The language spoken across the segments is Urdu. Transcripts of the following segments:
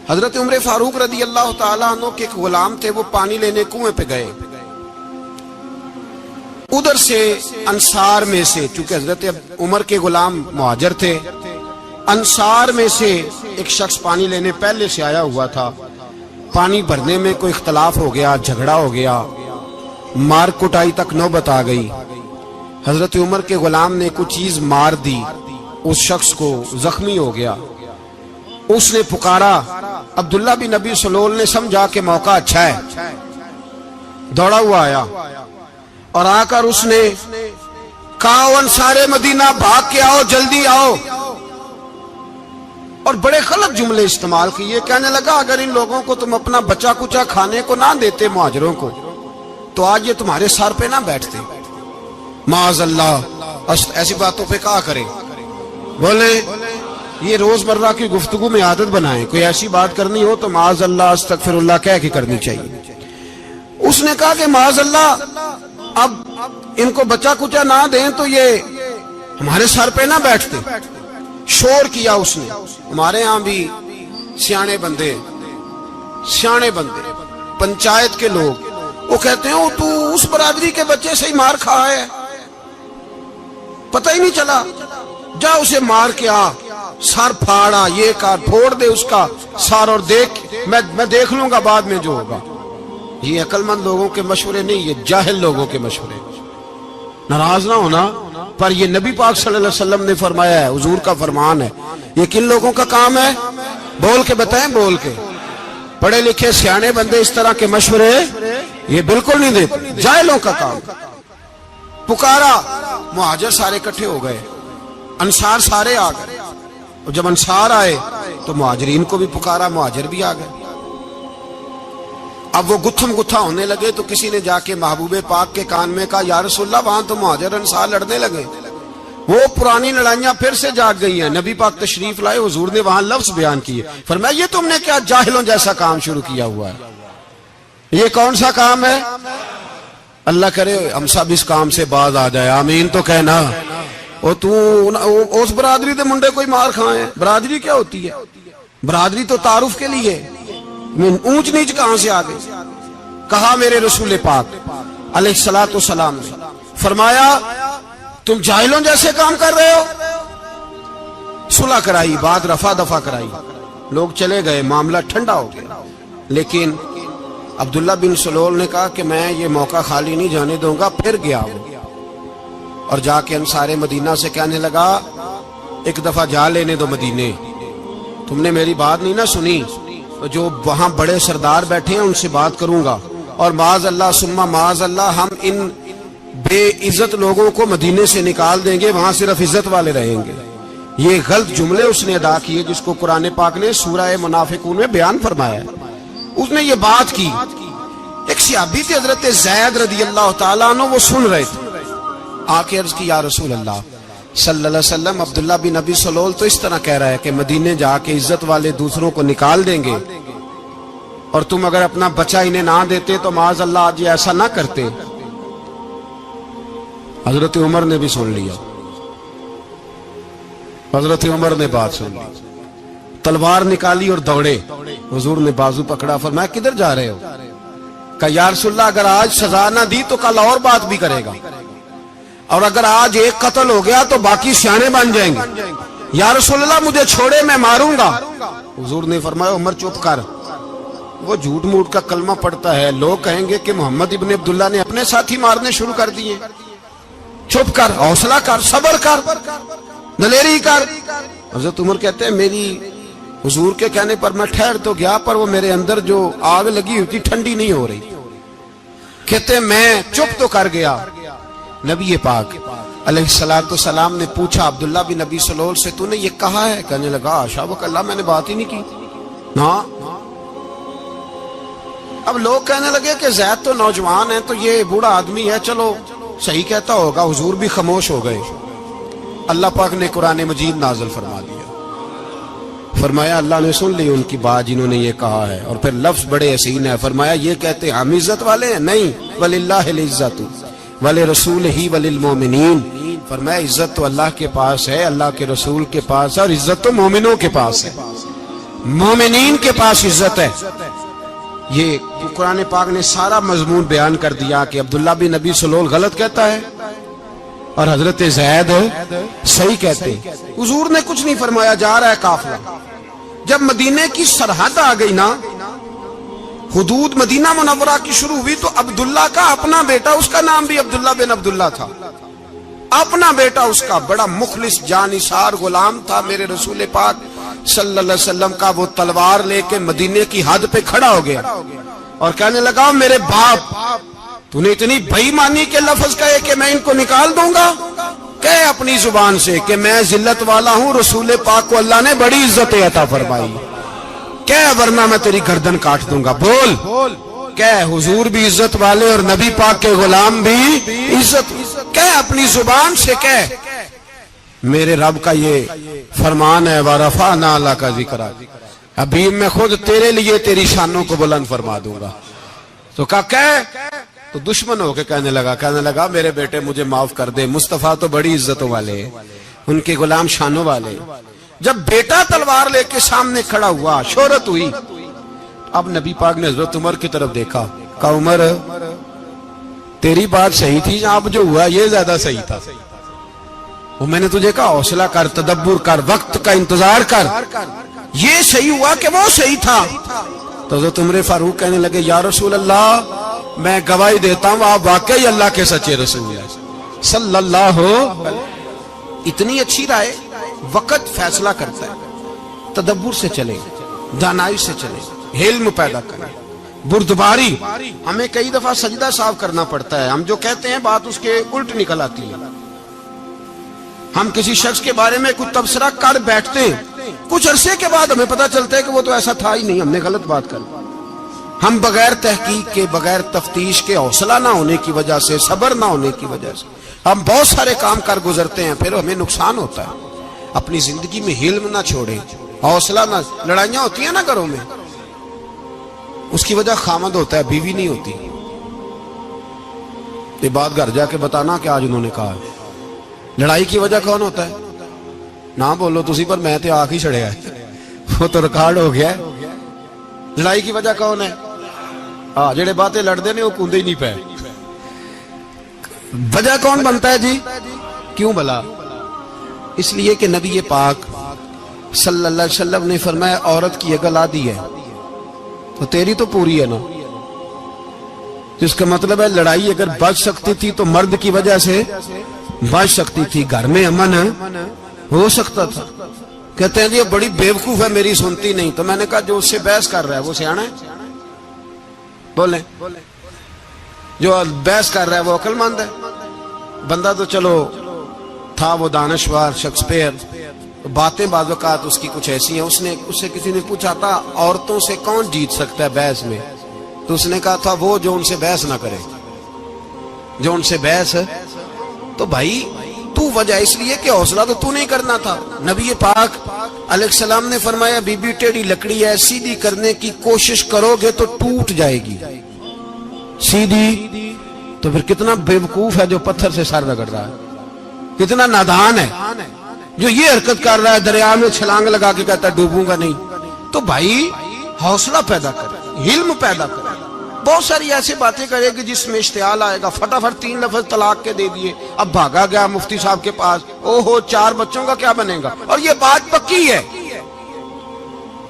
حضرت عمر فاروق رضی اللہ تعالیٰ عنہ کے ایک غلام تھے، وہ پانی لینے کنویں پہ گئے. ادھر سے انصار میں سے، چونکہ حضرت عمر کے غلام مہاجر تھے، انصار میں سے ایک شخص پانی لینے پہلے سے آیا ہوا تھا. پانی بھرنے میں کوئی اختلاف ہو گیا، جھگڑا ہو گیا، مار کٹائی تک نوبت آ گئی. حضرت عمر کے غلام نے کچھ چیز مار دی، اس شخص کو زخمی ہو گیا. اس نے پکارا، عبداللہ بن ابی سلول نے سمجھا کہ موقع اچھا ہے، دوڑا ہوا آیا اور آ کر اس نے کہا انصار مدینہ بھاگ کے آؤ، جلدی آؤ. اور بڑے غلط جملے استعمال کیے. کہنے لگا اگر ان لوگوں کو تم اپنا بچا کچا کھانے کو نہ دیتے مہاجروں کو تو آج یہ تمہارے سر پہ نہ بیٹھتے. معاذ اللہ، ایسی باتوں پہ کہا کریں. بولے یہ روزمرہ کی گفتگو میں عادت بنائیں، کوئی ایسی بات کرنی ہو تو معاذ اللہ استغفر اللہ کہہ کے کرنی چاہیے. اس نے کہا کہ معاذ اللہ اب ان کو بچا کچا نہ دیں تو یہ ہمارے سر پہ نہ بیٹھتے. شور کیا اس نے. ہمارے ہاں بھی سیانے بندے پنچایت کے لوگ وہ کہتے ہیں تو اس برادری کے بچے سے ہی مار کھا ہے، پتہ ہی نہیں چلا، جا اسے مار کے آ، سر پھاڑا، یہ کار پھوڑ دے اس کا سر اور دیکھ میں دیکھ لوں گا بعد میں جو ہوگا. یہ عقل مند لوگوں کے مشورے نہیں، یہ جاہل لوگوں کے مشورے. ناراض نہ ہونا، پر یہ نبی پاک صلی اللہ علیہ وسلم نے فرمایا ہے، حضور کا فرمان ہے. یہ کن لوگوں کا کام ہے؟ بول کے بتائیں، بول کے. پڑھے لکھے سیانے بندے اس طرح کے مشورے یہ بالکل نہیں دیتے، جاہلوں کا کام. پکارا، مہاجر سارے اکٹھے ہو گئے، انصار سارے آ گئے. اور جب انصار آئے تو مہاجرین کو بھی پکارا، مہاجر بھی آ گئے. اب وہ گتھم گتھا ہونے لگے تو کسی نے جا کے محبوب پاک کے کان میں کہا یا رسول اللہ وہاں تو مہاجر انصار لڑنے لگے. وہ پرانی لڑائیاں پھر سے جاگ گئی ہیں. نبی پاک تشریف لائے، حضور نے وہاں لفظ بیان کیے، فرمایا یہ تم نے کیا جاہلوں جیسا کام شروع کیا ہوا ہے؟ یہ کون سا کام ہے؟ اللہ کرے ہم سب اس کام سے باز آ جائے، آمین تو کہنا. اور تو اس برادری دے منڈے کوئی مار کھائیں. برادری کیا ہوتی ہے؟ برادری تو تعارف کے لیے. اونچ نیچ کہاں سے آ گئی؟ کہا میرے رسول پاک علیہ الصلوۃ والسلام نے فرمایا تم جاہلوں جیسے کام کر رہے ہو. صلح کرائی، بات رفع دفع کرائی، لوگ چلے گئے، معاملہ ٹھنڈا ہو گیا. لیکن عبداللہ بن سلول نے کہا کہ میں یہ موقع خالی نہیں جانے دوں گا. پھر گیا اور جا کے انصار مدینہ سے کہنے لگا ایک دفعہ جا لینے دو مدینے، تم نے میری بات نہیں نہ سنی تو جو وہاں بڑے سردار بیٹھے ہیں ان سے بات کروں گا، اور معاذ اللہ ثم معاذ اللہ ہم ان بے عزت لوگوں کو مدینے سے نکال دیں گے، وہاں صرف عزت والے رہیں گے. یہ غلط جملے اس نے ادا کیے جس کو قرآن پاک نے سورہ منافقون میں بیان فرمایا ہے. اس نے یہ بات کی. ایک صحابی تھے حضرت زید رضی اللہ تعالیٰ عنہ، وہ سن رہے تھے. آ کے عرض کی یا رسول اللہ صلی اللہ علیہ وسلم عبداللہ بن ابی سلول تو اس طرح کہہ رہا ہے کہ مدینے جا کے عزت والے دوسروں کو نکال دیں گے، اور تم اگر اپنا بچہ انہیں نہ دیتے تو معاذ اللہ آج ایسا نہ کرتے. حضرت عمر نے بھی سن لیا. حضرت عمر نے بات سن لی، تلوار نکالی اور دوڑے. حضور نے بازو پکڑا، فرمایا کدھر جا رہے ہو؟ کہا یا رسول اللہ اگر آج سزا نہ دی تو کل اور بات بھی کرے گا، اور اگر آج ایک قتل ہو گیا تو باقی سیانے بن جائیں گے. یا رسول اللہ مجھے چھوڑے، میں ماروں گا. حضور نے فرمایا عمر چپ کر، وہ جھوٹ موٹ کا کلمہ پڑھتا ہے، لوگ کہیں گے کہ محمد ابن عبداللہ نے اپنے ساتھی مارنے شروع کر دیے. چپ کر، حوصلہ کر، صبر کر، دلیری کر. حضرت عمر کہتے ہیں میری حضور کے کہنے پر میں ٹھہر تو گیا، پر وہ میرے اندر جو آگ لگی ہوئی تھی ٹھنڈی نہیں ہو رہی. کہتے ہیں میں چپ تو کر گیا. نبی پاک علیہ الصلوۃ والسلام نے پوچھا عبداللہ بن ابی سلول سے تو نے یہ کہا ہے؟ کہنے لگا حاشا وکلا میں نے بات ہی نہیں کی. ہاں. اب لوگ کہنے لگے کہ زید تو نوجوان ہے تو یہ بوڑھا آدمی ہے، چلو صحیح کہتا ہوگا. حضور بھی خاموش ہو گئے. اللہ پاک نے قرآن مجید نازل فرما دیا. فرمایا اللہ نے سن لی ان کی بات جنہوں نے یہ کہا ہے. اور پھر لفظ بڑے حسین ہے، فرمایا یہ کہتے ہم عزت والے ہیں؟ نہیں، وللہ العزت ولرسولہ وللمؤمنین. فرمایا عزت تو اللہ کے پاس ہے، اللہ کے رسول کے پاس ہے، اور عزت تو مومنوں کے پاس ہے. مومنین کے پاس عزت ہے. یہ قرآن پاک نے سارا مضمون بیان کر دیا کہ عبداللہ بن ابی سلول غلط کہتا ہے اور حضرت زید صحیح کہتے ہیں. حضور نے کچھ نہیں فرمایا, جا رہا ہے قافلہ. جب مدینے کی سرحد آ گئی نا, حدود مدینہ منورہ کی شروع ہوئی, تو عبداللہ کا اپنا بیٹا, اس کا نام بھی عبداللہ بن عبداللہ تھا, اپنا بیٹا اس کا بڑا مخلص جانثار غلام تھا میرے رسول پاک صلی اللہ علیہ وسلم کا. وہ تلوار لے کے مدینے کی حد پہ کھڑا ہو گیا اور کہنے لگا, میرے باپ تو نے اتنی بے ایمانی کے لفظ کہے کہ میں ان کو نکال دوں گا. کہے اپنی زبان سے کہ میں ذلت والا ہوں, رسول پاک کو اللہ نے بڑی عزت عطا فرمائی, کہے ورنہ میں تیری گردن کاٹ دوں گا. بول. کہے حضور بھی عزت والے اور نبی پاک کے غلام بھی عزت. کہے اپنی زبان سے کہے میرے رب کا یہ فرمان ہے, وَرَفَعْنَا لَكَ ذِكْرَكَ, ابھی میں خود تیرے لیے تیری شانوں کو بلند فرما دوں گا. تو کہے تو دشمن ہو کے کہنے لگا میرے بیٹے مجھے معاف کر دے, مصطفیٰ تو بڑی عزتوں والے, ان کے غلام شانوں والے. جب بیٹا تلوار لے کے سامنے کھڑا ہوا, شہرت ہوئی, اب نبی پاک نے حضرت عمر کی طرف دیکھا, کہا عمر تیری بات صحیح تھی, اب جو ہوا یہ زیادہ صحیح تھا. وہ میں نے تجھے کہا حوصلہ کر, تدبر کر, وقت کا انتظار کر, یہ صحیح ہوا کہ وہ صحیح تھا. تو حضرت عمر فاروق کہنے لگے, یا رسول اللہ میں گواہی دیتا ہوں آپ واقعی اللہ کے سچے رسول ہیں صلی اللہ علیہ. اتنی اچھی رائے. وقت فیصلہ کرتا ہے, تدبر سے چلے, دانائی سے چلے, علم پیدا کریں, بردباری. ہمیں کئی دفعہ سجدہ صاف کرنا پڑتا ہے, ہم جو کہتے ہیں بات اس کے الٹ نکل آتی ہے. ہم کسی شخص کے بارے میں کچھ تبصرہ کر بیٹھتے ہیں, کچھ عرصے کے بعد ہمیں پتا چلتا ہے کہ وہ تو ایسا تھا ہی نہیں, ہم نے غلط بات کر. ہم بغیر تحقیق کے, بغیر تفتیش کے, حوصلہ نہ ہونے کی وجہ سے, صبر نہ ہونے کی وجہ سے ہم بہت سارے کام کر گزرتے ہیں, پھر ہمیں نقصان ہوتا ہے. اپنی زندگی میں حلم نہ چھوڑے, حوصلہ نہ. لڑائیاں ہوتی ہیں نا گھروں میں, اس کی وجہ خامد ہوتا ہے, بیوی نہیں ہوتی. یہ بات گھر جا کے بتانا کہ آج انہوں نے کہا. لڑائی کی وجہ کون ہوتا ہے؟ نہ بولو تسی, پر میں تے آنکھ ہی چھڑیا ہے, وہ تو ریکارڈ ہو گیا ہے. لڑائی کی وجہ کون ہے؟ جڑے باتیں لڑتے ہیں وہ کندے ہی نہیں پے. وجہ کون بنتا ہے جی؟ کیوں بلا؟ اس لیے کہ نبی پاک صلی اللہ علیہ وسلم نے فرمایا عورت کی عقل آدھی ہے, تو تیری تو پوری ہے نا. جس کا مطلب ہے لڑائی اگر بچ سکتی تھی تو مرد کی وجہ سے بچ سکتی تھی, گھر میں امن ہو سکتا تھا. کہتے ہیں یہ بڑی بیوقوف ہے, میری سنتی نہیں. تو میں نے کہا جو اس سے بحث کر رہا ہے وہ سیانا ہے؟ بولیں. جو بحث کر رہا ہے وہ عقل مند ہے؟ بندہ تو چلو تھا وہ دانشور, شیکسپیئر, باتیں بعض اوقات اس کی کچھ ایسی ہیں. اس سے کسی نے پوچھا تھا عورتوں سے کون جیت سکتا ہے بحث میں, تو اس نے کہا تھا وہ جو ان سے بحث نہ کرے, جو ان سے بحث. تو بھائی تو وجہ اس لیے کہ حوصلہ تو نہیں کرنا تھا. نبی پاک علیہ السلام نے فرمایا بی بی ٹیڑھی لکڑی ہے, سیدھی کرنے کی کوشش کرو گے تو ٹوٹ جائے گی. سیدھی تو پھر کتنا بیوقوف ہے جو پتھر سے سر رگڑ رہا ہے, کتنا نادان ہے جو یہ حرکت کر رہا ہے, دریا میں چھلانگ لگا کے کہتا ہے ڈوبوں گا نہیں. تو بھائی حوصلہ پیدا کرے, علم پیدا کرے. بہت ساری ایسی باتیں کرے کہ جس میں اشتعال آئے گا. فٹافٹ 3 لفظ طلاق کے دے دیے, اب بھاگا گیا مفتی صاحب کے پاس, او ہو 4 بچوں کا کیا بنے گا. اور یہ بات پکی ہے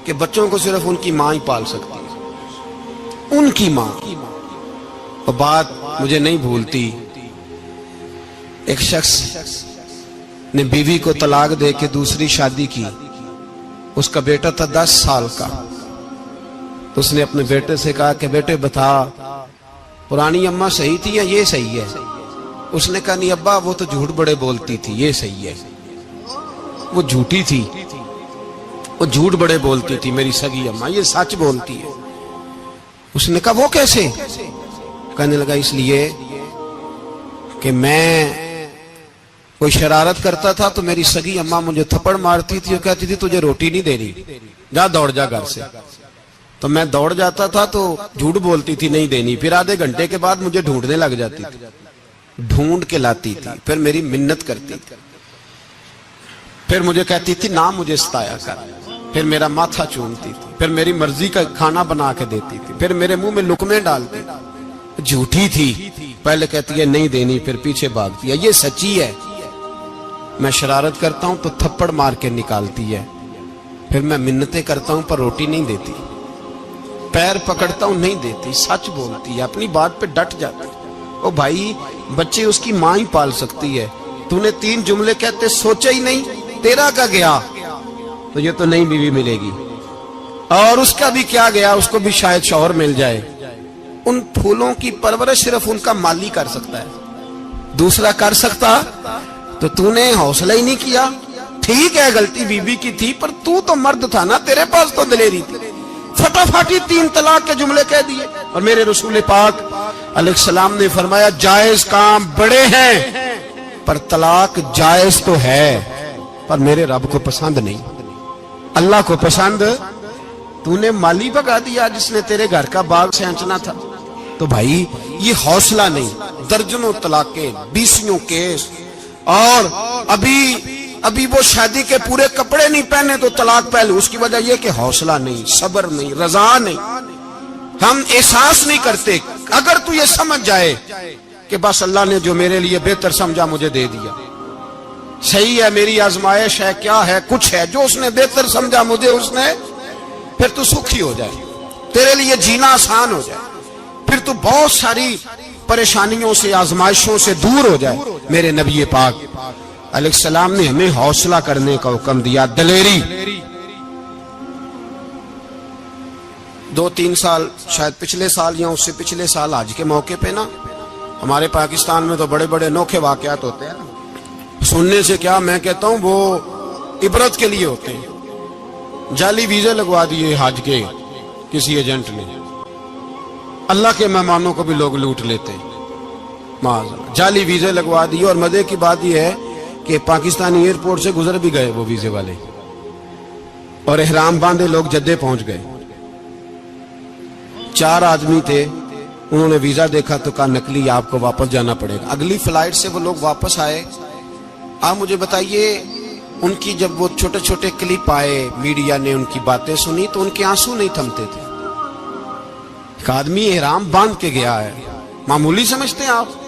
کہ بچوں کو صرف ان کی ماں ہی پال سکتی ہے, ان کی ماں. اور بات مجھے نہیں بھولتی, ایک شخص نے بیوی کو طلاق دے کے دوسری شادی کی. اس کا بیٹا تھا 10 سال کا. تو اس نے اپنے بیٹے سے کہا کہ بیٹے بتا پرانی اماں صحیح تھی یا یہ صحیح ہے؟ اس نے کہا نہیں ابا وہ تو جھوٹ بڑے بولتی تھی, یہ صحیح ہے. وہ جھوٹی تھی, وہ جھوٹ بڑے بولتی تھی میری سگی اماں, یہ سچ بولتی ہے. اس نے کہا وہ کیسے؟ کہنے لگا اس لیے کہ میں کوئی شرارت کرتا تھا تو میری سگی اماں مجھے تھپڑ مارتی تھی اور کہتی تھی تجھے روٹی نہیں دے رہی, جا دوڑ جا گھر سے. تو میں دوڑ جاتا تھا تو جھوٹ بولتی تھی نہیں دینی, پھر آدھے گھنٹے کے بعد مجھے ڈھونڈنے لگ جاتی تھی, ڈھونڈ کے لاتی تھی, پھر میری منت کرتی تھی, پھر مجھے کہتی تھی نہ مجھے ستایا کر, پھر میرا ماتھا چومتی تھی، پھر میری مرضی کا کھانا بنا کے دیتی تھی، پھر میرے منہ میں لقمے ڈالتی تھی۔ جھوٹی تھی، پہلے کہتی ہے نہیں دینی، پھر پیچھے بھاگتی ہے۔ یہ سچی ہے، میں شرارت کرتا ہوں تو تھپڑ مار کے نکالتی ہے، پھر میں منتیں کرتا ہوں پر روٹی نہیں دیتی، پیر پکڑتا ہوں نہیں دیتی، سچ بولتی ہے، اپنی بات پہ ڈٹ جاتی ہے۔ او بھائی، بچے اس کی ماں ہی پال سکتی ہے، تو نے 3 جملے کہتے سوچا ہی نہیں، تیرا کا گیا تو یہ تو نئی بیوی ملے گی، اور اس کا بھی کیا گیا، اس کو بھی شاید شوہر مل جائے۔ ان پھولوں کی پرورش صرف ان کا مالی کر سکتا ہے، دوسرا کر سکتا تو نے حوصلہ ہی نہیں کیا۔ ٹھیک ہے غلطی بیوی کی تھی، پر تو مرد تھا نا، تیرے پاس تو دلیری تھی، فٹافٹی 3 طلاق کے جملے کہہ دیے۔ اور میرے رسول پاک علیہ السلام نے فرمایا جائز کام بڑے ہیں، پر طلاق جائز تو ہے، پر میرے رب کو پسند نہیں، اللہ کو پسند۔ تو نے مالی بگا دیا جس نے تیرے گھر کا باغ سینچنا تھا۔ تو بھائی یہ حوصلہ نہیں، درجنوں طلاقیں، 20 کیس، اور ابھی وہ شادی کے پورے کپڑے نہیں پہنے تو طلاق پہلے۔ اس کی وجہ یہ کہ حوصلہ نہیں، صبر نہیں، رضا نہیں، ہم احساس نہیں کرتے۔ اگر تو یہ سمجھ جائے کہ بس اللہ نے جو میرے لیے بہتر سمجھا مجھے دے دیا، صحیح ہے، میری آزمائش ہے، کیا ہے، کچھ ہے جو اس نے بہتر سمجھا مجھے، اس نے، پھر تو سکھی ہو جائے، تیرے لیے جینا آسان ہو جائے، پھر تو بہت ساری پریشانیوں سے، آزمائشوں سے دور ہو جائے۔ میرے نبی پاک علیہ السلام نے ہمیں حوصلہ کرنے کا حکم دیا، دلیری۔ 2-3 سال، شاید پچھلے سال یا اس سے پچھلے سال حج کے موقع پہ نا، ہمارے پاکستان میں تو بڑے بڑے انوکھے واقعات ہوتے ہیں، سننے سے کیا، میں کہتا ہوں وہ عبرت کے لیے ہوتے ہیں۔ جعلی ویزے لگوا دیے حج کے کسی ایجنٹ نے، اللہ کے مہمانوں کو بھی لوگ لوٹ لیتے ہیں، معاذ، جعلی ویزے لگوا دیے۔ اور مزے کی بات یہ ہے کہ پاکستانی ایئرپورٹ سے گزر بھی گئے وہ ویزے والے، اور احرام باندھے لوگ جدے پہنچ گئے۔ 4 آدمی تھے، انہوں نے ویزا دیکھا تو کہا نقلی، آپ کو واپس جانا پڑے گا۔ اگلی فلائٹ سے وہ لوگ واپس آئے۔ آپ مجھے بتائیے، ان کی جب وہ چھوٹے چھوٹے کلپ آئے، میڈیا نے ان کی باتیں سنی تو ان کے آنسو نہیں تھمتے تھے۔ ایک آدمی احرام باندھ کے گیا ہے، معمولی سمجھتے ہیں آپ؟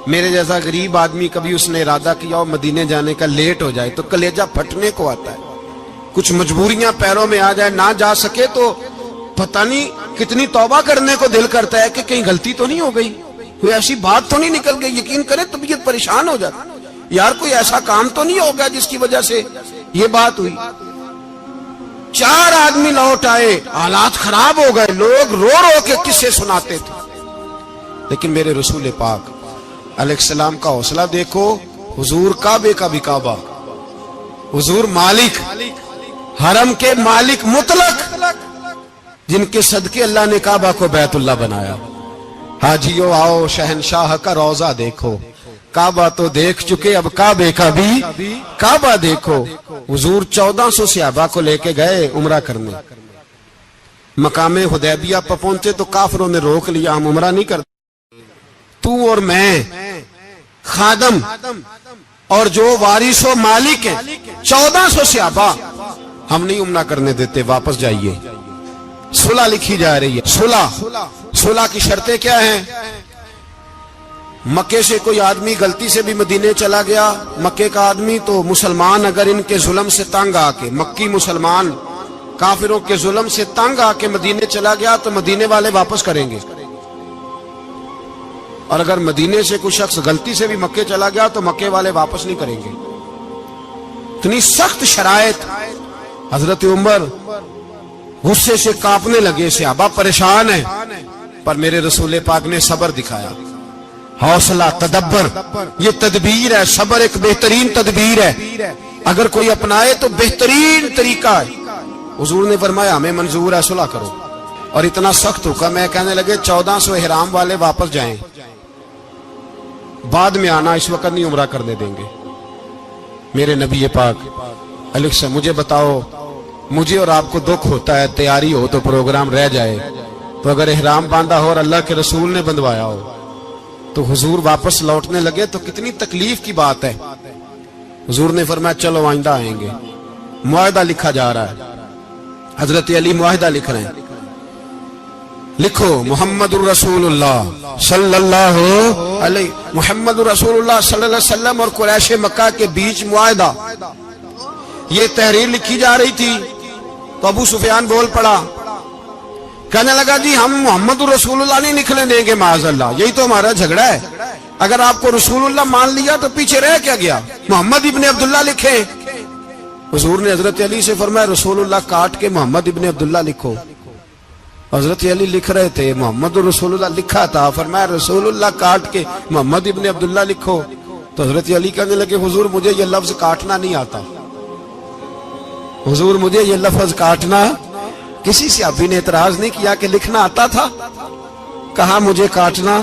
میرے جیسا غریب آدمی کبھی اس نے ارادہ کیا ہو مدینے جانے کا، لیٹ ہو جائے تو کلیجہ پھٹنے کو آتا ہے، کچھ مجبوریاں پیروں میں آ جائے، نہ جا سکے تو پتہ نہیں کتنی توبہ کرنے کو دل کرتا ہے کہ کہیں غلطی تو نہیں ہو گئی، کوئی ایسی بات تو نہیں نکل گئی۔ یقین کریں طبیعت پریشان ہو جاتی، یار کوئی ایسا کام تو نہیں ہوگا جس کی وجہ سے یہ بات ہوئی۔ 4 آدمی لوٹ آئے، حالات خراب ہو گئے، لوگ رو رو کے قصے سناتے تھے، لیکن میرے رسول پاک علیہ السلام کا حوصلہ دیکھو۔ حضور کعبے کا بھی کعبہ، حضور مالک، حرم کے مالک مطلق، جن کے صدقے اللہ نے کعبہ کو بیت اللہ بنایا۔ حاجیو آؤ شہنشاہ کا روضہ دیکھو، کعبہ تو دیکھ چکے، اب کعبے کا بھی کعبہ دیکھو۔ حضور 1400 صحابہ کو لے کے گئے عمرہ کرنے، مقام حدیبیہ پر پہنچے تو کافروں نے روک لیا، ہم عمرہ نہیں کرتے، تو اور میں خادم اور جو وارث و مالک ہیں 1400 صحابہ، ہم نہیں عمرہ کرنے دیتے، واپس جائیے۔ صلح لکھی جا رہی ہے، صلح کی شرطیں کیا ہیں؟ مکے سے کوئی آدمی غلطی سے بھی مدینے چلا گیا، مکے کا آدمی تو مسلمان اگر ان کے ظلم سے تنگ آ کے، مکی مسلمان کافروں کے ظلم سے تنگ آ کے مدینے چلا گیا تو مدینے والے واپس کریں گے، اور اگر مدینے سے کوئی شخص غلطی سے بھی مکے چلا گیا تو مکے والے واپس نہیں کریں گے۔ اتنی سخت شرائط، حضرت عمر غصے سے کانپنے لگے، صحابہ پریشان ہیں، پر میرے رسول پاک نے صبر دکھایا، حوصلہ، تدبر، یہ تدبیر ہے، صبر ایک بہترین تدبیر ہے، اگر کوئی اپنائے تو بہترین طریقہ ہے۔ حضور نے فرمایا ہمیں منظور ہے، صلح کرو، اور اتنا سخت حکم ہے، کہنے لگے 1400 احرام والے واپس جائیں، بعد میں آنا، اس وقت نہیں عمرہ کرنے دیں گے۔ میرے نبی پاک علیہ السلام، مجھے بتاؤ، مجھے اور آپ کو دکھ ہوتا ہے، تیاری ہو تو پروگرام رہ جائے، تو اگر احرام باندھا ہو اور اللہ کے رسول نے بندھوایا ہو تو حضور واپس لوٹنے لگے تو کتنی تکلیف کی بات ہے۔ حضور نے فرمایا چلو آئندہ آئیں گے، معاہدہ لکھا جا رہا ہے، حضرت علی معاہدہ لکھ رہے ہیں, لکھو محمد الرسول اللہ صلی اللہ علیہ محمد الرسول اللہ صلی اللہ علیہ وسلم اور قریش مکہ کے بیچ معاہدہ. یہ تحریر لکھی جا رہی تھی تو ابو سفیان بول پڑا, کہنے لگا جی ہم محمد الرسول اللہ نہیں لکھنے دیں گے معاذ اللہ, یہی تو ہمارا جھگڑا ہے. اگر آپ کو رسول اللہ مان لیا تو پیچھے رہ کیا گیا, محمد ابن عبداللہ لکھیں. حضور نے حضرت علی سے فرمایا رسول اللہ کاٹ کے محمد ابن عبداللہ لکھو. حضرت علی لکھ رہے تھے, محمد رسول اللہ لکھا تھا, فرمایا رسول اللہ کاٹ کے محمد ابن عبداللہ لکھو. تو حضرت علی کہنے لگے حضور مجھے یہ لفظ کاٹنا نہیں آتا, حضور مجھے یہ لفظ کاٹنا. کسی صحابی نے اعتراض نہیں کیا کہ لکھنا آتا تھا, کہا مجھے کاٹنا.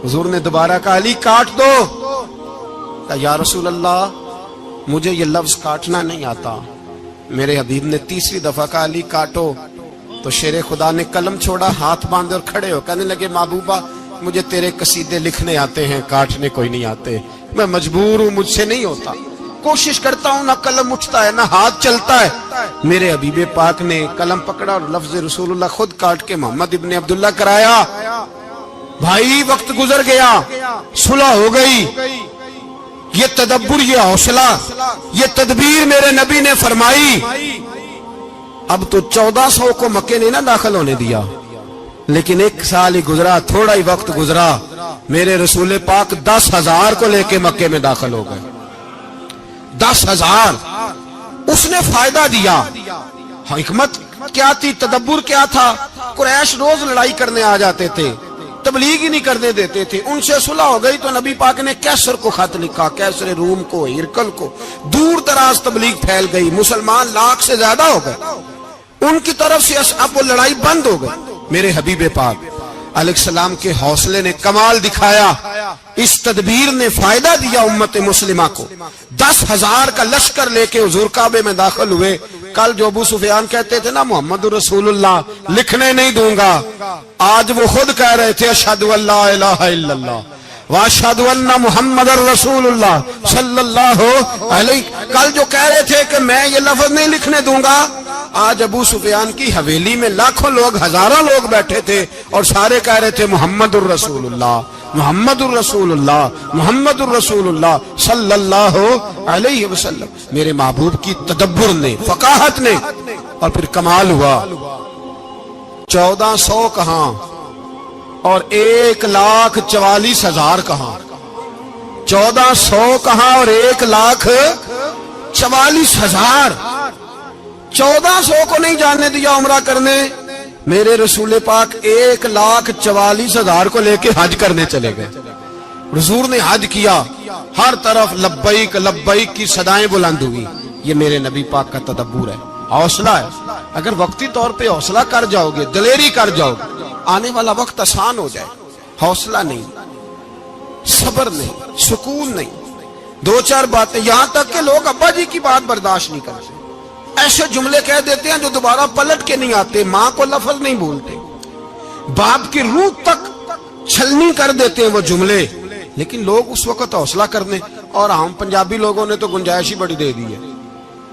حضور نے دوبارہ کہا علی کاٹ دو. کہا یا رسول اللہ مجھے یہ لفظ کاٹنا نہیں آتا. میرے حبیب نے تیسری دفعہ کہا علی کاٹو. تو شیر خدا نے قلم چھوڑا, ہاتھ باندھے اور کھڑے ہو کہنے لگے محبوبہ مجھے تیرے قصیدے لکھنے آتے ہیں, کاٹنے کوئی نہیں آتے. میں مجبور ہوں, مجھ سے نہیں ہوتا. کوشش کرتا ہوں, نہ قلم اٹھتا ہے نہ ہاتھ چلتا ہے. میرے حبیب پاک نے قلم پکڑا اور لفظ رسول اللہ خود کاٹ کے محمد ابن عبداللہ کرایا. بھائی وقت گزر گیا, صلح ہو گئی. یہ تدبر, یہ حوصلہ, یہ تدبیر میرے نبی نے فرمائی. اب تو 1400 کو مکے نے نہ داخل ہونے دیا, لیکن 1 سال ہی گزرا, تھوڑا ہی وقت گزرا, میرے رسول پاک 10,000 کو لے کے مکے میں داخل ہو گئے. 10,000 اس نے فائدہ دیا. حکمت کیا تھی, تدبر کیا تھا؟ قریش روز لڑائی کرنے آ جاتے تھے, تبلیغ ہی نہیں کرنے دیتے تھے. ان سے صلح ہو گئی تو نبی پاک نے کیسر کو خط لکھا, کیسر روم کو, ہرکل کو. دور دراز تبلیغ پھیل گئی, مسلمان 100,000 سے زیادہ ہو گئے. ان کی طرف سے اب وہ لڑائی بند ہو گئی. میرے حبیب پاک علیہ السلام کے حوصلے نے کمال دکھایا, اس تدبیر نے فائدہ دیا امت مسلمہ کو. 10,000 کا لشکر لے کے حضور کعبے میں داخل ہوئے. کل جو ابو سفیان کہتے تھے نا محمد رسول اللہ لکھنے نہیں دوں گا, آج وہ خود کہہ رہے تھے اشہد ان لا الہ الا اللہ واشہد ان محمد رسول اللہ صلی اللہ علیہ. کل جو کہہ رہے تھے کہ میں یہ لفظ نہیں لکھنے دوں گا, آج ابو سفیان کی حویلی میں لاکھوں لوگ, ہزاروں لوگ بیٹھے تھے اور سارے کہہ رہے تھے محمد الرسول اللہ محمد الرسول اللہ محمد الرسول اللہ صلی اللہ علیہ وسلم. میرے محبوب کی تدبر نے, فقاہت نے, اور پھر کمال ہوا. 1400 کہاں اور 1,44,000 کہاں, 1400 کہاں اور 1,44,000. 1400 کو نہیں جانے دیا عمرہ کرنے, میرے رسول پاک 1,44,000 کو لے کے حج کرنے چلے گئے. حضور نے حج کیا, ہر طرف لبیک لبیک کی صدائیں بلند ہوئی. یہ میرے نبی پاک کا تدبر ہے, حوصلہ ہے. اگر وقتی طور پہ حوصلہ کر جاؤ گے, دلیری کر جاؤ گے, آنے والا وقت آسان ہو جائے. حوصلہ نہیں, صبر نہیں, سکون نہیں, 2-4 باتیں, یہاں تک کہ لوگ ابا جی کی بات برداشت نہیں کرتے, ایسے جملے کہہ دیتے ہیں جو دوبارہ پلٹ کے نہیں آتے. ماں کو لفظ نہیں بولتے, باپ کی روح تک چھلنی کر دیتے ہیں وہ جملے. لیکن لوگ اس وقت حوصلہ کرنے, اور ہم پنجابی لوگوں نے تو گنجائش ہی بڑی دے دی ہے.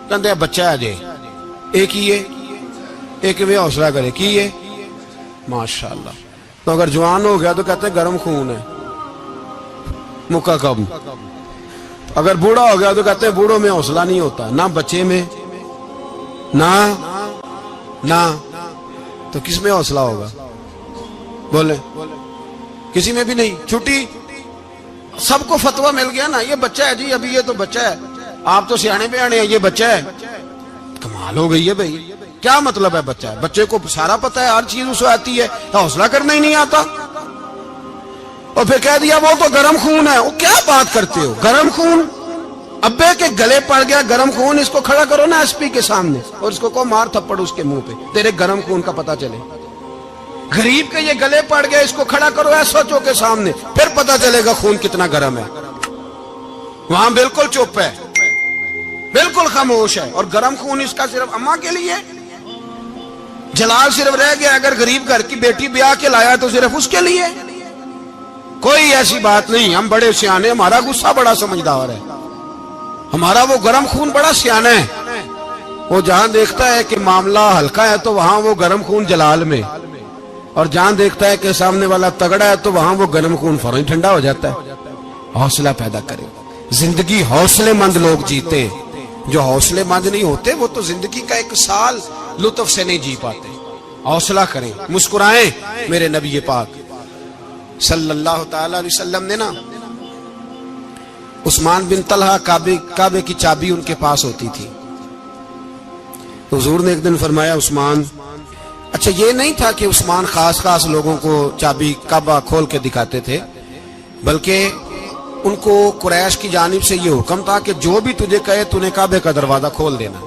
کہتے ہیں بچہ ہے جے, ایک ہی ہے, ایک بھی حوصلہ کرے کی ہے ماشاءاللہ. تو اگر جوان ہو گیا تو کہتے ہیں گرم خون ہے, مکہ کب. اگر بوڑھا ہو گیا تو کہتے ہیں بوڑھوں میں حوصلہ نہیں ہوتا, نہ بچے میں نہ تو کس میں حوصلہ ہوگا؟ بولے کسی میں بھی نہیں. چھٹی سب کو فتویٰ مل گیا نا, یہ بچہ ہے جی, ابھی یہ تو بچہ ہے, آپ تو سیانے بیانے ہیں, یہ بچہ ہے. کمال ہو گئی ہے بھائی, کیا مطلب ہے بچہ ہے؟ بچے کو سارا پتہ ہے, ہر چیز اسے آتی ہے, حوصلہ کرنا ہی نہیں آتا. اور پھر کہہ دیا وہ تو گرم خون ہے. وہ کیا بات کرتے ہو, گرم خون؟ ابے کے گلے پڑ گیا گرم خون, اس کو کھڑا کرو نا ایس پی کے سامنے اور اس کو مار تھپڑ اس کے منہ پہ, تیرے گرم خون کا پتہ چلے. غریب کے یہ گلے پڑ گئے, اس کو کھڑا کرو ایس او کے سامنے, پھر پتہ چلے گا خون کتنا گرم ہے. وہاں بالکل چپ ہے, بالکل خاموش ہے. اور گرم خون اس کا صرف اماں کے لیے, جلال صرف رہ گیا اگر غریب گھر کی بیٹی بیاہ کے لایا تو صرف اس کے لیے. کوئی ایسی بات نہیں. ہم بڑے سیانے, ہمارا غصہ بڑا سمجھدار ہے, ہمارا وہ گرم خون بڑا سیانا ہے. وہ جہاں دیکھتا ہے کہ معاملہ ہلکا ہے تو وہاں وہ گرم خون جلال میں، اور جہاں دیکھتا ہے کہ سامنے والا تگڑا ہے تو وہاں وہ گرم خون فوراً ٹھنڈا ہو جاتا ہے۔ حوصلہ پیدا کرے، زندگی حوصلے مند لوگ جیتے، جو حوصلے مند نہیں ہوتے وہ تو زندگی کا ایک سال لطف سے نہیں جی پاتے۔ حوصلہ کریں، مسکرائیں۔ میرے نبی پاک صلی اللہ تعالی علیہ وسلم نے نا عثمان بن طلحہ کعبے کی چابی ان کے پاس ہوتی تھی، حضور نے ایک دن فرمایا عثمان، اچھا یہ نہیں تھا کہ عثمان خاص لوگوں کو چابی کعبہ کھول کے دکھاتے تھے، بلکہ ان کو قریش کی جانب سے یہ حکم تھا کہ جو بھی تجھے کہے تو نے کعبے کا دروازہ کھول دینا۔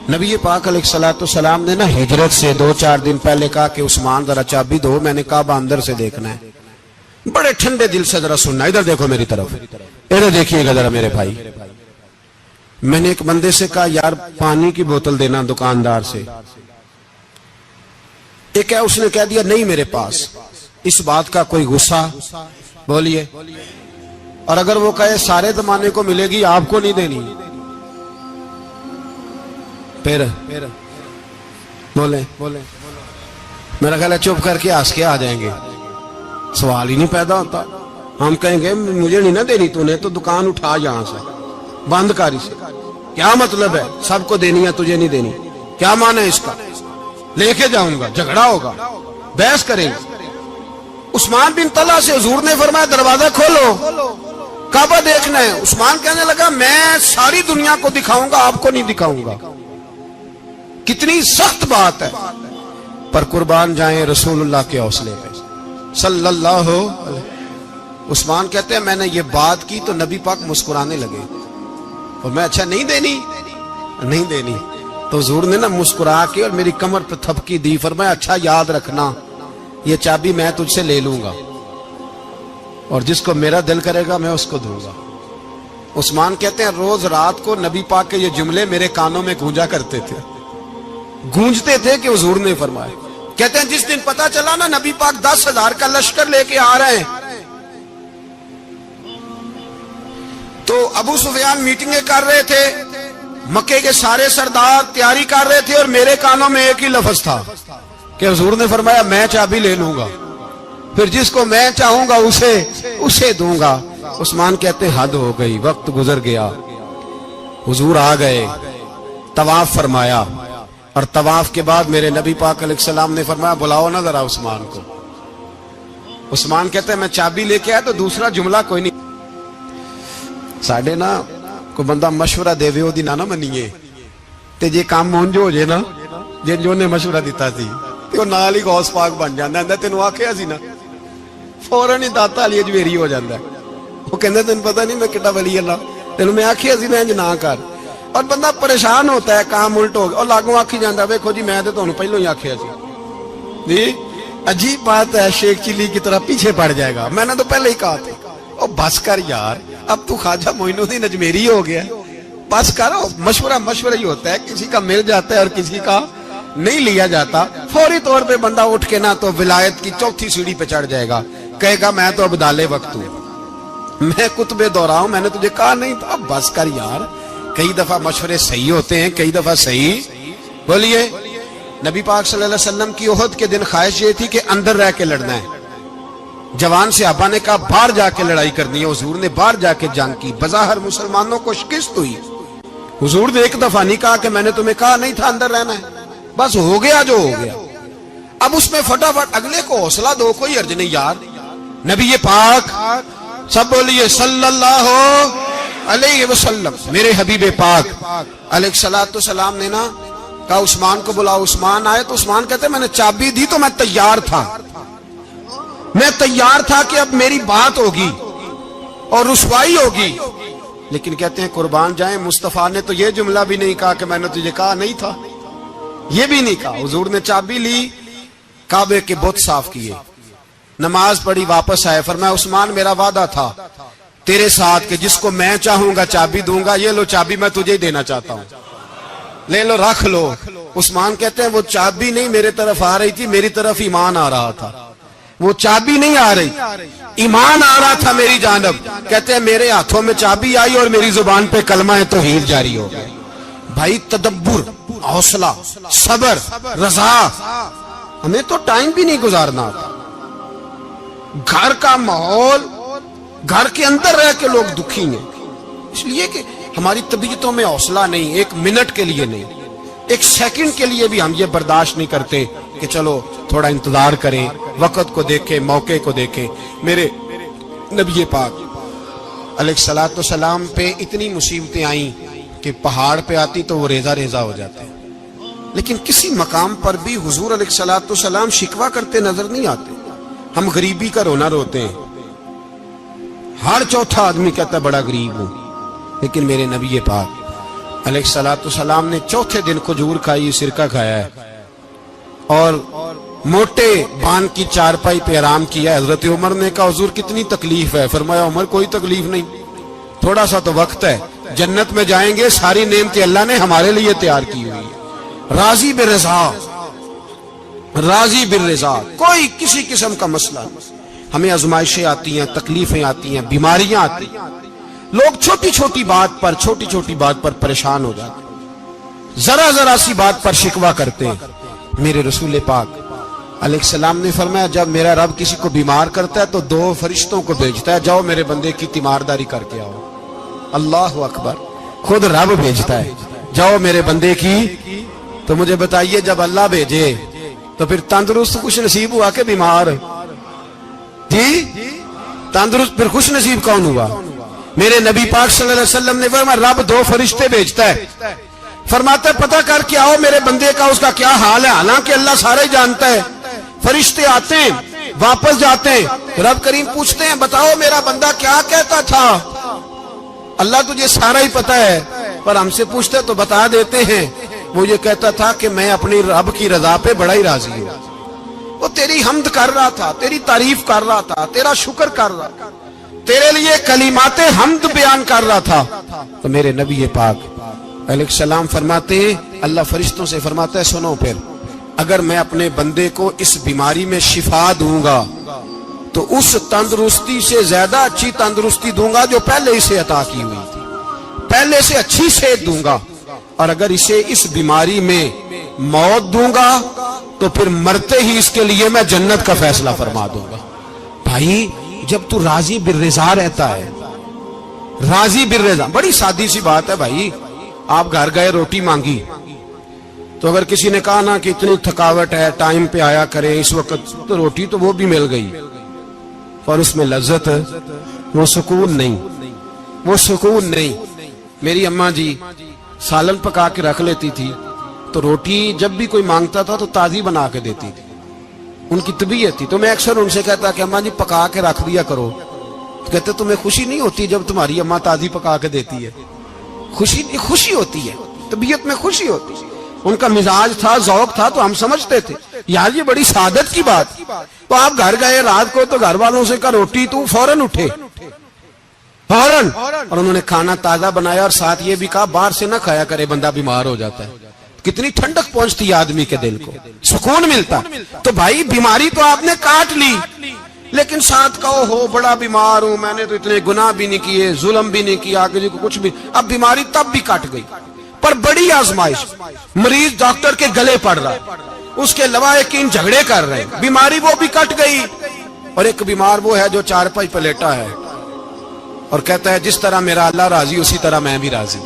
نبی پاک علیہ الصلوۃ والسلام نے نا ہجرت سے 2-4 دن پہلے کہا کہ عثمان ذرا چابی دو، میں نے کعبہ اندر سے دیکھنا ہے۔ بڑے ٹھنڈے دل سے ذرا سننا، ادھر دیکھو میری طرف، ادھر دیکھیے گا ذرا میرے بھائی۔ میں نے ایک بندے سے کہا یار پانی کی بوتل دینا دکاندار سے، ایک ہے اس نے کہہ دیا نہیں میرے پاس۔ اس بات کا کوئی غصہ بولیے، اور اگر وہ کہے سارے زمانے کو ملے گی آپ کو نہیں دینی، پھر بولے میرا خیال ہے چپ کر کے ہنس کے آ جائیں گے، سوال ہی نہیں پیدا ہوتا۔ ہم کہیں گے مجھے نہیں نہ دینی، تو نے تو دکان اٹھا یہاں سے بند کاری سے، کیا مطلب ہے سب کو دینی ہے تجھے نہیں دینی، کیا معنی ہے اس کا؟ لے کے جاؤں گا، جھگڑا ہوگا، بحث کریں گے۔ عثمان بن طلحہ سے حضور نے فرمایا دروازہ کھولو، کعبہ دیکھنا ہے۔ عثمان کہنے لگا میں ساری دنیا کو دکھاؤں گا، آپ کو نہیں دکھاؤں گا۔ کتنی سخت بات ہے، پر قربان جائیں رسول اللہ کے حوصلے پہ صلی اللہ علیہ۔ عثمان کہتے ہیں میں نے یہ بات کی تو نبی پاک مسکرانے لگے، اور میں اچھا نہیں دینی، تو حضور نے نا مسکرا کے اور میری کمر پہ تھپکی دی، فرمایا اچھا یاد رکھنا یہ چابی میں تجھ سے لے لوں گا، اور جس کو میرا دل کرے گا میں اس کو دوں گا۔ عثمان کہتے ہیں روز رات کو نبی پاک کے یہ جملے میرے کانوں میں گونجتے تھے کہ حضور نے فرمایا۔ کہتے ہیں جس دن پتا چلا نا نبی پاک 10,000 کا لشکر لے کے آ رہے ہیں، تو ابو سفیان میٹنگیں کر رہے تھے، مکے کے سارے سردار تیاری کر رہے تھے، اور میرے کانوں میں ایک ہی لفظ تھا کہ حضور نے فرمایا میں چابی لے لوں گا، پھر جس کو میں چاہوں گا اسے دوں گا۔ عثمان کہتے حد ہو گئی، وقت گزر گیا، حضور آ گئے، طواف فرمایا، اور طواف کے بعد میرے نبی پاک علیہ السلام نے فرمایا بلاؤ نا ذرا عثمان کو۔ عثمان کہتے ہیں میں چابی لے کے آیا تو دوسرا جملہ کوئی نہیں۔ ساڈے نا کوئی بندہ مشورہ دے وے اودی نہ منیے، تے جے کام مونج ہو جے نا، جن جو نے مشورہ دیتا سی تے او نال ہی غوث پاک بن جاندا ہے۔ تینوں آکھیا سی نا، فوراً ہی داتا علی اجمیری ہو جاندا ہے۔ وہ کہندا تینوں پتہ نہیں میں کڈا ولی اللہ، تینوں میں آکھیا سی میں انج نہ کر، اور بندہ پریشان ہوتا ہے، کام الٹ ہو گیا، اور لاگوں آکھی جاندا ویکھو جی میں تے تانوں پہلو ہی آکھیا سی جی۔ عجیب بات ہے، شیخ چلی کی طرح پیچھے پڑ جائے گا، میں نے تو پہلے ہی کہا تھا۔ او بس کر یار، اب تو خواجہ معین الدین اجمیری ہو گیا، بس کرو۔ مشورہ ہی ہوتا ہے، کسی کا مل جاتا ہے اور کسی کا نہیں لیا جاتا۔ فوری طور پہ بندہ اٹھ کے نا تو ولایت کی 4تھی سیڑھی پہ چڑھ جائے گا، کہے گا میں تو اب دالے وقت ہوں، میں کتب دورہ ہوں، میں نے تجھے کہا نہیں تھا۔ اب بس کر یار، کئی دفعہ مشورے صحیح ہوتے ہیں، کئی دفعہ صحیح۔ بولیے نبی پاک صلی اللہ علیہ وسلم کی احد کے دن خواہش یہ تھی کہ اندر رہ کے لڑنا ہے۔ جوان صحابہ نے کہا باہر جا کے لڑائی کرنی ہے، حضور نے باہر جا کے جنگ کی، بظاہر مسلمانوں کو شکست ہوئی۔ حضور نے ایک دفعہ نہیں کہا کہ میں نے تمہیں کہا نہیں تھا اندر رہنا ہے، بس ہو گیا جو ہو گیا۔ اب اس میں فٹافٹ اگلے کو حوصلہ دو، کوئی حرج نہیں یار۔ نبی پاک سب بولیے صلی اللہ علیہ وسلم، میرے حبیب پاک علیہ الصلوۃ والسلام نے نا کہا عثمان کو بلاؤ۔ عثمان آئے تو عثمان کہتے میں نے چابی دی تو میں تیار تھا کہ اب میری بات ہوگی اور رسوائی ہوگی، لیکن کہتے ہیں قربان جائیں مصطفیٰ نے تو یہ جملہ بھی نہیں کہا کہ میں نے تجھے کہا نہیں تھا، یہ بھی نہیں کہا۔ حضور نے چابی لی، کعبے کے بت صاف کیے، نماز پڑھی، واپس آئے، فرمایا عثمان میرا وعدہ تھا تیرے ساتھ کہ جس کو میں چاہوں گا چابی دوں گا، یہ لو چابی میں تجھے ہی دینا چاہتا ہوں، لے لو رکھ لو۔ عثمان کہتے ہیں وہ چابی نہیں میرے طرف آ رہی تھی، میری طرف ایمان آ رہا تھا، وہ چابی نہیں آ رہی، ایمان آ رہا تھا میری جانب۔ کہتے ہیں میرے ہاتھوں میں چابی آئی اور میری زبان پہ کلمہ توحید جاری ہو گیا۔ بھائی تدبر، حوصلہ، صبر، رضا، ہمیں تو ٹائم بھی نہیں گزارنا آتا. گھر کا ماحول، گھر کے اندر رہ کے لوگ دکھی ہیں، اس لیے کہ ہماری طبیعتوں میں حوصلہ نہیں، ایک منٹ کے لیے نہیں، ایک سیکنڈ کے لیے بھی ہم یہ برداشت نہیں کرتے کہ چلو تھوڑا انتظار کریں، وقت کو دیکھیں، موقع کو دیکھیں. میرے نبی پاک علیہ الصلوۃ والسلام پہ اتنی مصیبتیں آئیں کہ پہاڑ پہ آتی تو وہ ریزہ ریزہ ہو جاتے ہیں، لیکن کسی مقام پر بھی حضور علیہ الصلوۃ والسلام شکوہ کرتے نظر نہیں آتے. ہم غریبی کا رونا روتے ہیں، ہر چوتھا آدمی کہتا ہے بڑا غریب ہوں، لیکن میرے نبی پاک علیہ الصلوۃ والسلام نے چوتھے دن کھجور کھائی، سرکہ کھایا ہے اور موٹے بان کی چارپائی پہ آرام کیا. حضرت عمر نے کہا حضور کتنی تکلیف ہے؟ فرمایا عمر کوئی تکلیف نہیں، تھوڑا سا تو وقت ہے، جنت میں جائیں گے، ساری نعمتیں اللہ نے ہمارے لیے تیار کی ہوئی ہے. راضی بالرضا، راضی بالرضا، کوئی کسی قسم کا مسئلہ نہیں. ہمیں آزمائشیں آتی ہیں، تکلیفیں آتی ہیں، بیماریاں آتی ہیں، لوگ چھوٹی چھوٹی بات پر پریشان ہو جاتے ہیں، ذرا ذرا سی بات پر شکوہ کرتے ہیں. میرے رسول پاک علیہ السلام نے فرمایا جب میرا رب کسی کو بیمار کرتا ہے تو 2 فرشتوں کو بھیجتا ہے، جاؤ میرے بندے کی تیمارداری کر کے آؤ. اللہ اکبر، خود رب بھیجتا ہے، جاؤ میرے بندے کی. تو مجھے بتائیے جب اللہ بھیجے تو پھر تندرست خوش نصیب ہوا کہ بیمار؟ جی تندرست پھر خوش نصیب کون ہوا؟ میرے نبی پاک صلی اللہ علیہ وسلم نے فرمایا رب 2 فرشتے بھیجتا ہے، فرماتا ہے پتہ کر کے آؤ میرے بندے کا اس کا کیا حال ہے. حالانکہ اللہ سارا ہی جانتا ہے. فرشتے آتے ہیں، واپس جاتے ہیں، رب کریم پوچھتے ہیں بتاؤ میرا بندہ کیا کہتا تھا؟ اللہ تجھے سارا ہی پتہ ہے، پر ہم سے پوچھتے تو بتا دیتے ہیں. وہ یہ کہتا تھا کہ میں اپنی رب کی رضا پہ بڑا ہی راضی ہوں. وہ تیری حمد کر رہا تھا، تیری تعریف کر رہا تھا، تیرا شکر کر رہا تھا، تیرے لیے کلمات حمد بیان کر رہا تھا. تو میرے نبی پاک علیہ السلام فرماتے ہیں، اللہ فرشتوں سے فرماتا ہے سنو پھر اگر میں اپنے بندے کو اس بیماری میں شفا دوں گا تو اس تندرستی سے زیادہ اچھی تندرستی دوں گا جو پہلے اسے عطا کی ہوئی تھی، پہلے سے اچھی صحت دوں گا. اور اگر اسے اس بیماری میں موت دوں گا تو پھر مرتے ہی اس کے لیے میں جنت کا فیصلہ فرما دوں گا. بھائی جب تو راضی بالرضا رہتا ہے، راضی بالرضا، بڑی سادی سی بات ہے بھائی. آپ گھر گئے روٹی مانگی تو اگر کسی نے کہا نا کہ اتنی تھکاوٹ ہے ٹائم پہ آیا کرے اس وقت، تو روٹی تو وہ بھی مل گئی اور اس میں لذت، وہ سکون نہیں، وہ سکون نہیں. میری اماں جی سالن پکا کے رکھ لیتی تھی تو روٹی جب بھی کوئی مانگتا تھا تو تازی بنا کے دیتی تھی، ان کی طبیعت تھی. تو میں اکثر ان سے کہتا کہ اماں جی پکا کے رکھ دیا کرو. تو کہتے تمہیں خوشی نہیں ہوتی جب تمہاری اماں تازی پکا کے دیتی ہے؟ خوشی ہوتی ہے، طبیعت میں خوشی ہوتی ہے. ان کا مزاج تھا، ذوق تھا، تو ہم سمجھتے تھے یار یہ بڑی سعادت کی بات. تو آپ گھر گئے رات کو تو گھر والوں سے کہا روٹی، تو فوراً اٹھے، فوراً، اور انہوں نے کھانا تازہ بنایا اور ساتھ یہ بھی کہا باہر سے نہ کھایا کرے بندہ بیمار ہو جاتا ہے. کتنی ٹھنڈک پہنچتی ہے آدمی کے دل کو، سکون ملتا. تو بھائی بیماری تو آپ نے کاٹ لی، لیکن ساتھ کہو ہو بڑا بیمار ہوں، میں نے تو اتنے گناہ بھی نہیں کیے، ظلم بھی نہیں کیا، کسی کو کچھ بھی. اب بیماری تب بھی کٹ گئی، پر بڑی آزمائش، مریض ڈاکٹر کے گلے پڑ رہا ہے، اس کے لواحقین جھگڑے کر رہے ہیں، بیماری وہ بھی کٹ گئی. اور ایک بیمار وہ ہے جو چارپائی پہ لیٹا ہے اور کہتا ہے جس طرح میرا اللہ راضی اسی طرح میں بھی راضی.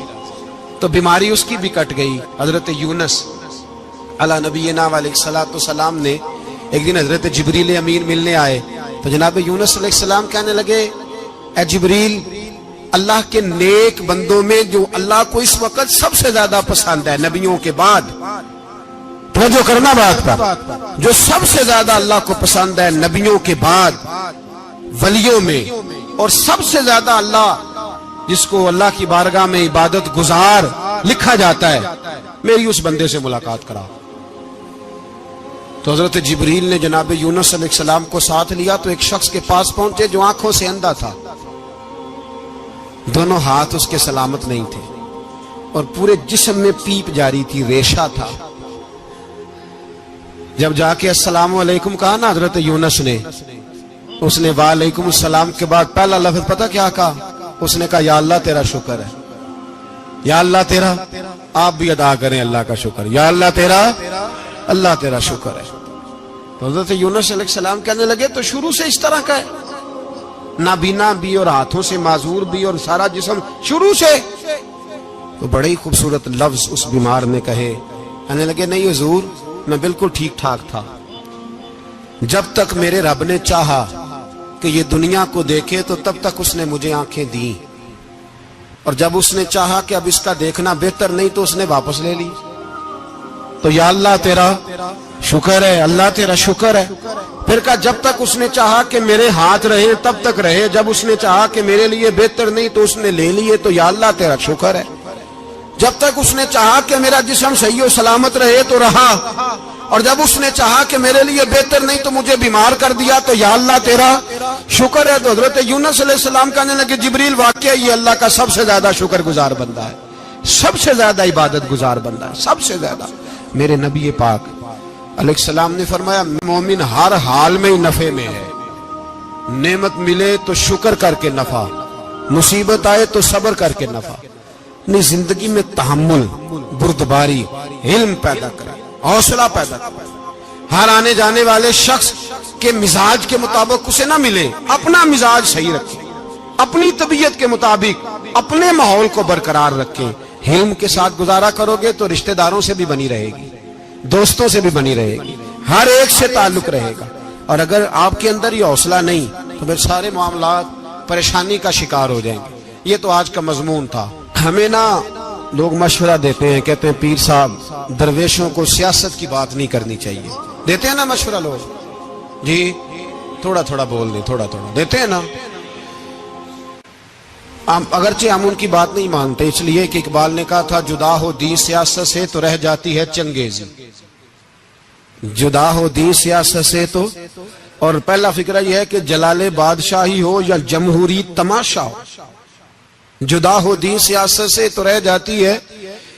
تو بیماری اس کی بھی کٹ گئی. حضرت یونس علی نبینا علیہ الصلوۃ والسلام نے ایک دن حضرت جبریل امین ملنے آئے تو جناب یونس علیہ السلام کہنے لگے اے جبریل، اللہ کے نیک بندوں میں جو اللہ کو اس وقت سب سے زیادہ پسند ہے نبیوں کے بعد، توجہ کرنا بات پر، جو سب سے زیادہ اللہ کو پسند ہے نبیوں کے بعد ولیوں میں، اور سب سے زیادہ اللہ جس کو اللہ کی بارگاہ میں عبادت گزار لکھا جاتا ہے، میری اس بندے سے ملاقات کرا. تو حضرت جبریل نے جناب یونس علیہ السلام کو ساتھ لیا تو ایک شخص کے پاس پہنچے جو آنکھوں سے اندھا تھا، دونوں ہاتھ اس کے سلامت نہیں تھے اور پورے جسم میں پیپ جاری تھی، ریشہ تھا. جب جا کے السلام علیکم کہا نا حضرت یونس نے، اس نے وعلیکم السلام کے بعد پہلا لفظ پتہ کیا کہا؟ اس نے کہا یا اللہ تیرا شکر ہے، یا اللہ تیرا آپ بھی ادا کریں اللہ کا شکر. یا اللہ تیرا شکر ہے. تو حضرت یونس علیہ السلام کہنے لگے تو شروع سے اس طرح کا ہے, نابینا بھی اور ہاتھوں سے معذور بھی اور سارا جسم شروع سے. تو بڑے ہی خوبصورت لفظ اس بیمار نے کہے. کہنے لگے نہیں حضور, میں بالکل ٹھیک ٹھاک تھا جب تک میرے رب نے چاہا کہ یہ دنیا کو دیکھے تو تب تک اس نے مجھے آنکھیں دیں, اور جب اس نے چاہا کہ اب اس کا دیکھنا بہتر نہیں تو اس نے واپس لے لی. تو یا اللہ تیرا شکر ہے, اللہ تیرا شکر ہے. پھر کہا جب تک اس نے چاہا کہ میرے ہاتھ رہے تب تک رہے, جب اس نے چاہا کہ میرے لیے بہتر نہیں تو اس نے لے لیے. تو یا اللہ تیرا شکر ہے. جب تک اس نے چاہا کہ میرا جسم صحیح و سلامت رہے تو رہا, اور جب اس نے چاہا کہ میرے لیے بہتر نہیں تو مجھے بیمار کر دیا. تو یا اللہ تیرا شکر ہے. تو حضرت یونس علیہ السلام کہنے لگے جبریل واقعہ یہ اللہ کا سب سے زیادہ شکر گزار بندہ ہے, سب سے زیادہ عبادت گزار بندہ ہے, سب سے زیادہ. میرے نبی پاک علیہ السلام نے فرمایا مومن ہر حال میں ہی نفع میں ہے. نعمت ملے تو شکر کر کے نفع, مصیبت آئے تو صبر کر کے نفع. اپنی زندگی میں تحمل, بردباری, علم پیدا کرے, حوصلہ پیدا کرے. ہر آنے جانے والے شخص کے مزاج کے مطابق اسے نہ ملے, اپنا مزاج صحیح رکھے, اپنی طبیعت کے مطابق اپنے ماحول کو برقرار رکھیں. علم کے ساتھ گزارا کرو گے تو رشتہ داروں سے بھی بنی رہے گی, دوستوں سے بھی بنی رہے گی, ہر ایک سے تعلق رہے گا. اور اگر آپ کے اندر یہ حوصلہ نہیں تو پھر سارے معاملات پریشانی کا شکار ہو جائیں گے. یہ تو آج کا مضمون تھا. ہمیں نا لوگ مشورہ دیتے ہیں, کہتے ہیں پیر صاحب درویشوں کو سیاست کی بات نہیں کرنی چاہیے. دیتے ہیں نا مشورہ لوگ, جی تھوڑا تھوڑا بول دیں, تھوڑا تھوڑا دیتے ہیں نا. اگرچہ ہم ان کی بات نہیں مانتے, اس لیے کہ اقبال نے کہا تھا جدا ہو دین سیاست سے تو رہ جاتی ہے چنگیزی. جدا ہو دین سیاست سے تو, اور پہلا فکرہ یہ ہے کہ جلال بادشاہی ہو یا جمہوری تماشا ہو, جدا ہو دین سیاست سے تو رہ جاتی ہے.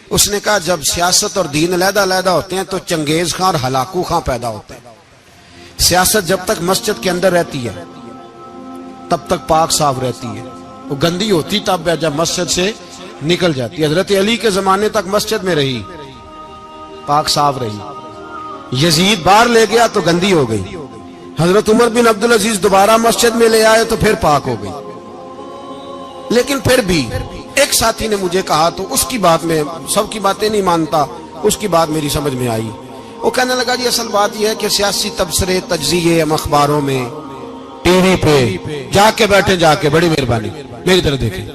اس نے کہا جب سیاست اور دین علیحدہ علیحدہ ہوتے ہیں تو چنگیز خان اور ہلاکو خان پیدا ہوتے ہیں. سیاست جب تک مسجد کے اندر رہتی ہے تب تک پاک صاف رہتی ہے, وہ گندی ہوتی تب ہے جب مسجد سے نکل جاتی ہے. حضرت علی کے زمانے تک مسجد میں رہی, پاک صاف رہی. یزید باہر لے گیا تو گندی ہو گئی. حضرت عمر بن عبدالعزیز دوبارہ مسجد میں لے آئے تو پھر پاک ہو گئی. لیکن پھر بھی ایک ساتھی نے مجھے کہا, تو اس کی بات میں سب کی باتیں نہیں مانتا, اس کی بات میری سمجھ میں آئی. وہ کہنے لگا جی اصل بات یہ ہے کہ سیاسی تبصرے تجزیے ہم اخباروں میں ٹی وی پہ جا کے بیٹھے, جا کے بڑی مہربانی میری طرف دیکھیں,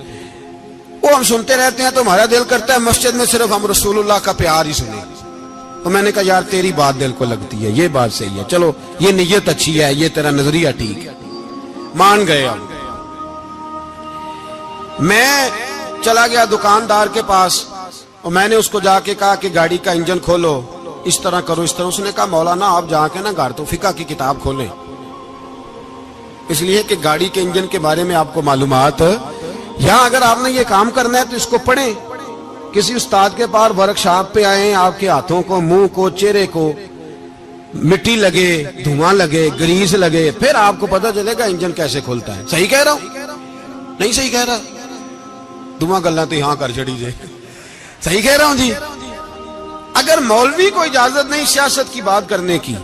وہ ہم سنتے رہتے ہیں تو ہمارا دل کرتا ہے مسجد میں صرف ہم رسول اللہ کا پیار ہی سنیں. تو میں نے کہا یار تیری بات دل کو لگتی ہے, یہ بات صحیح ہے, چلو یہ نیت اچھی ہے, یہ تیرا نظریہ ٹھیک ہے, مان گئے ہم. میں چلا گیا دکاندار کے پاس اور میں نے اس کو جا کے کہا کہ گاڑی کا انجن کھولو, اس طرح کرو, اس طرح. اس نے کہا مولانا آپ جا کے نا گھر تو فقہ کی کتاب کھولیں, اس لیے کہ گاڑی کے انجن کے بارے میں آپ کو معلومات, یہاں اگر آپ نے یہ کام کرنا ہے تو اس کو پڑھیں, کسی استاد کے پاس ورکشاپ پہ آئیں, آپ کے ہاتھوں کو, منہ کو, چہرے کو مٹی لگے, دھواں لگے, گریس لگے, پھر آپ کو پتہ چلے گا انجن کیسے کھلتا ہے. صحیح کہہ رہا ہوں نہیں صحیح کہہ رہا؟ دعا گلا تو یہاں کر چڑی جائے, صحیح کہہ رہا ہوں جی. اگر مولوی کو اجازت نہیں سیاست کی بات کرنے کی,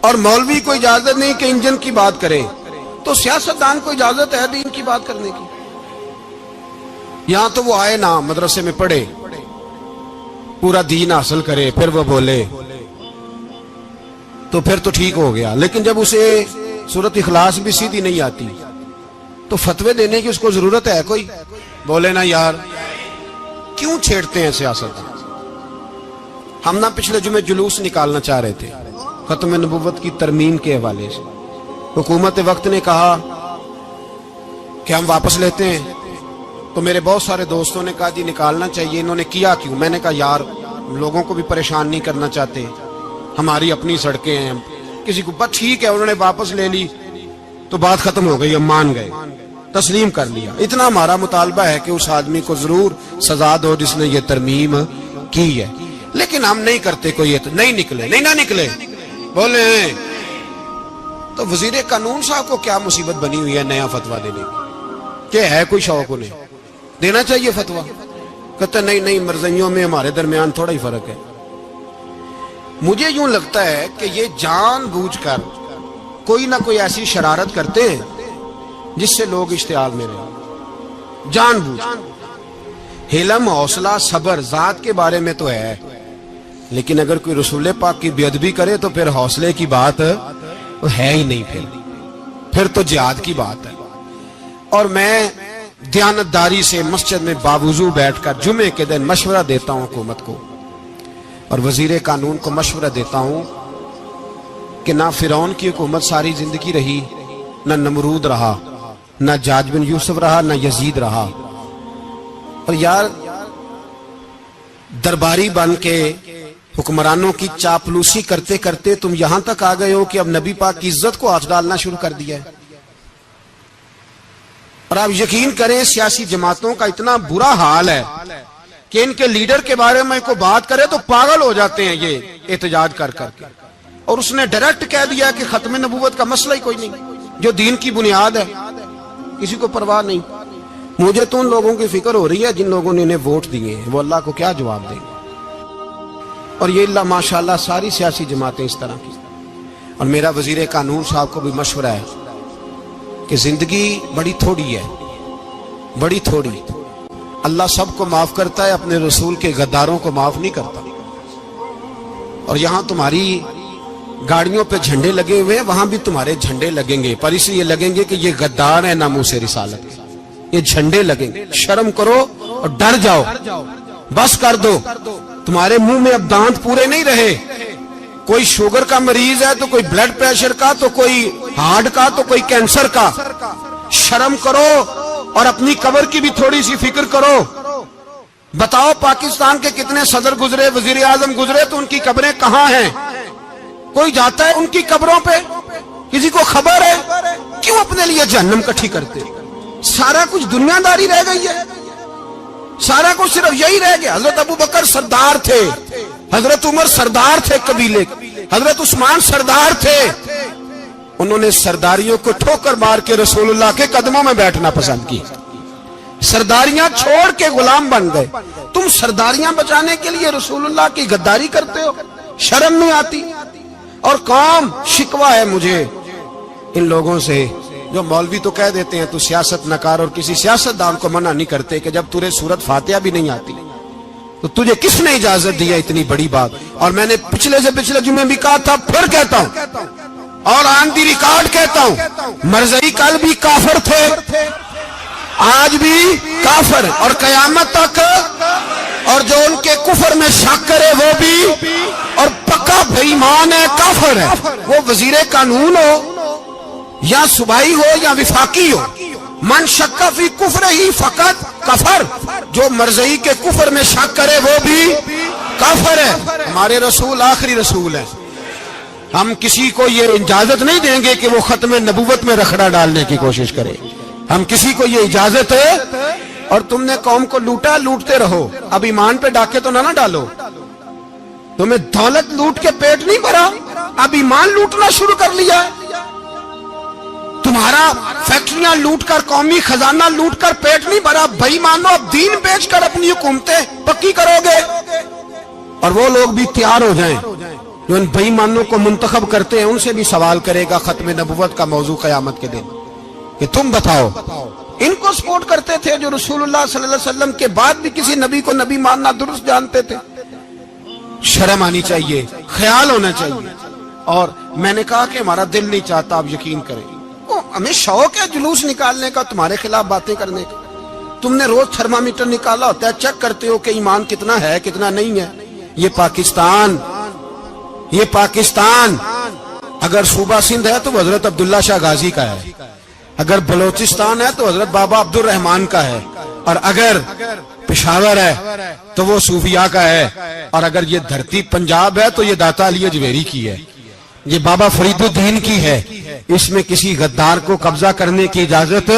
اور مولوی کو اجازت نہیں کہ انجن کی بات کرے, تو سیاستدان کو اجازت ہے دین کی بات کرنے کی. یہاں تو وہ آئے نا مدرسے میں پڑھے, پورا دین حاصل کرے, پھر وہ بولے تو پھر تو ٹھیک ہو گیا. لیکن جب اسے سورۃ اخلاص بھی سیدھی نہیں آتی تو فتوے دینے کی اس کو ضرورت ہے کوئی؟ بولے نا یار کیوں چھیڑتے ہیں سیاست؟ ہم نہ پچھلے جمعے جلوس نکالنا چاہ رہے تھے ختم نبوت کی ترمیم کے حوالے سے. حکومت وقت نے کہا کہ ہم واپس لیتے ہیں, تو میرے بہت سارے دوستوں نے کہا جی نکالنا چاہیے. انہوں نے کیا کیوں؟ میں نے کہا یار لوگوں کو بھی پریشان نہیں کرنا چاہتے, ہماری اپنی سڑکیں ہیں, کسی کو بس ٹھیک ہے. انہوں نے واپس لے لی تو بات ختم ہو گئی, ہم مان گئے, تسلیم کر لیا. اتنا ہمارا مطالبہ ہے کہ اس آدمی کو ضرور سزا دو جس نے یہ ترمیم کی ہے. لیکن ہم نہیں کرتے, کوئی نہیں نکلے, نہیں نہ نکلے بولے. تو وزیر قانون صاحب کو کیا مصیبت بنی ہوئی ہے نیا فتویٰ دینے کی؟ کہ ہے کوئی شوق انہیں دینا چاہیے فتویٰ؟ کہتے نہیں نہیں مرزائیوں میں ہمارے درمیان تھوڑا ہی فرق ہے. مجھے یوں لگتا ہے کہ یہ جان بوجھ کر کوئی نہ کوئی ایسی شرارت کرتے ہیں جس سے لوگ اشتعال میں رہے. جان بوجھ. حلم، حوصلہ، صبر ذات کے بارے میں تو ہے، لیکن اگر کوئی رسول پاک کی بے ادبی کرے تو پھر حوصلے کی بات ہے ہی نہیں. پھر تو جہاد کی بات ہے. اور میں دیانتداری سے مسجد میں باوضو بیٹھ کر جمعے کے دن مشورہ دیتا ہوں حکومت کو اور وزیر قانون کو مشورہ دیتا ہوں کہ نہ فرعون کی حکومت ساری زندگی رہی، نہ نمرود رہا، نہ جاج بن یوسف رہا، نہ یزید رہا. اور یار درباری بن کے حکمرانوں کی چاپلوسی کرتے کرتے تم یہاں تک آ گئے ہو کہ اب نبی پاک کی عزت کو ہاتھ ڈالنا شروع کر دیا ہے. اور آپ یقین کریں سیاسی جماعتوں کا اتنا برا حال ہے کہ ان کے لیڈر کے بارے میں کوئی بات کرے تو پاگل ہو جاتے ہیں یہ احتجاج کر کر کے. اور اس نے ڈائریکٹ کہہ دیا کہ ختم نبوت کا مسئلہ ہی کوئی نہیں، جو دین کی بنیاد ہے، کسی کو پرواہ نہیں. مجھے تو ان لوگوں کی فکر ہو رہی ہے جن لوگوں نے انہیں ووٹ دیے ہیں، وہ اللہ کو کیا جواب دیں. اور یہ اللہ ماشاءاللہ ساری سیاسی جماعتیں اس طرح کی. اور میرا وزیر قانون صاحب کو بھی مشورہ ہے کہ زندگی بڑی تھوڑی ہے، بڑی تھوڑی. اللہ سب کو معاف کرتا ہے، اپنے رسول کے غداروں کو معاف نہیں کرتا. اور یہاں تمہاری گاڑیوں پہ جھنڈے لگے ہوئے ہیں، وہاں بھی تمہارے جھنڈے لگیں گے، پر اس لیے لگیں گے کہ یہ غدار ہے ناموس رسالت. یہ جھنڈے لگیں گے. شرم کرو اور ڈر جاؤ، بس کر دو. تمہارے منہ میں اب دانت پورے نہیں رہے. کوئی شوگر کا مریض ہے تو کوئی بلڈ پریشر کا، تو کوئی ہارٹ کا، تو کوئی کینسر کا. شرم کرو اور اپنی قبر کی بھی تھوڑی سی فکر کرو. بتاؤ پاکستان کے کتنے صدر گزرے، وزیر اعظم گزرے، تو ان کی قبریں کہاں ہیں؟ کوئی جاتا ہے ان کی قبروں پہ؟ کسی کو خبر ہے؟ کیوں اپنے لیے جہنم کٹھی کرتے؟ سارا کچھ دنیا داری رہ گئی ہے، سارا کچھ صرف یہی رہ گیا. حضرت ابو بکر سردار تھے، حضرت عمر سردار تھے قبیلے، حضرت عثمان سردار تھے. انہوں نے سرداریوں کو ٹھوکر مار کے رسول اللہ کے قدموں میں بیٹھنا پسند کی. سرداریاں چھوڑ کے غلام بن گئے. تم سرداریاں بچانے کے لیے رسول اللہ کی غداری کرتے ہو، شرم نہیں آتی. اور قوم شکوہ ہے مجھے ان لوگوں سے جو مولوی تو کہہ دیتے ہیں تو سیاست نکار، اور کسی سیاستدان کو منع نہیں کرتے کہ جب تجھے سورت فاتحہ بھی نہیں آتی تو تجھے کس نے اجازت دیا اتنی بڑی بات. اور میں نے پچھلے سے پچھلے جمعے بھی کہا تھا، پھر کہتا ہوں اور آن دی ریکارڈ کہتا ہوں، مرزائی کل بھی کافر تھے، آج بھی کافر، اور قیامت تک. اور جو ان کے کفر میں شک کرے وہ بھی، اور پکا بے ایمان ہے، کافر ہے. وہ وزیر قانون ہو یا صوبائی ہو یا وفاقی ہو، من شک فی کفر ہی فقط کفر. جو مرزائی کے کفر میں شک کرے وہ بھی کافر ہے. ہمارے رسول آخری رسول ہے. ہم کسی کو یہ اجازت نہیں دیں گے کہ وہ ختم نبوت میں رکھڑا ڈالنے کی کوشش کرے. ہم کسی کو یہ اجازت ہے. اور تم نے قوم کو لوٹا، لوٹتے رہو. اب ایمان پہ ڈاکے تو نہ ڈالو. تمہیں دولت لوٹ کے پیٹ نہیں بھرا، اب ایمان لوٹنا شروع کر لیا ہے. تمہارا فیکٹریاں لوٹ کر، قومی خزانہ لوٹ کر پیٹ نہیں بھرا. بھائی مانو اب دین بیچ کر اپنی حکومتیں پکی کرو گے. اور وہ لوگ بھی تیار ہو جائیں جو ان بھائی مانوں کو منتخب کرتے ہیں، ان سے بھی سوال کرے گا ختم نبوت کا موضوع قیامت کے دن کہ تم بتاؤ. ان کو سپورٹ کرتے تھے جو رسول اللہ صلی اللہ علیہ وسلم کے بعد بھی کسی نبی کو نبی ماننا درست جانتے تھے. شرم آنی چاہیے، خیال ہونا چاہیے. اور میں نے کہا کہ ہمارا دل نہیں چاہتا، آپ یقین کریں. ہمیں شوق ہے جلوس نکالنے کا، تمہارے خلاف باتیں کرنے کا. تم نے روز تھرمامیٹر نکالا ہوتا ہے، چیک کرتے ہو کہ ایمان کتنا ہے کتنا نہیں ہے. یہ پاکستان اگر صوبہ سندھ ہے تو حضرت عبداللہ شاہ غازی کا ہے، اگر بلوچستان ہے تو حضرت بابا عبد الرحمان کا ہے، اور اگر پشاور ہے تو وہ صوفیاء کا ہے، اور اگر یہ دھرتی پنجاب ہے تو یہ داتا علی اجویری کی ہے، یہ بابا فرید الدین کی ہے. اس میں کسی غدار کو قبضہ کرنے کی اجازت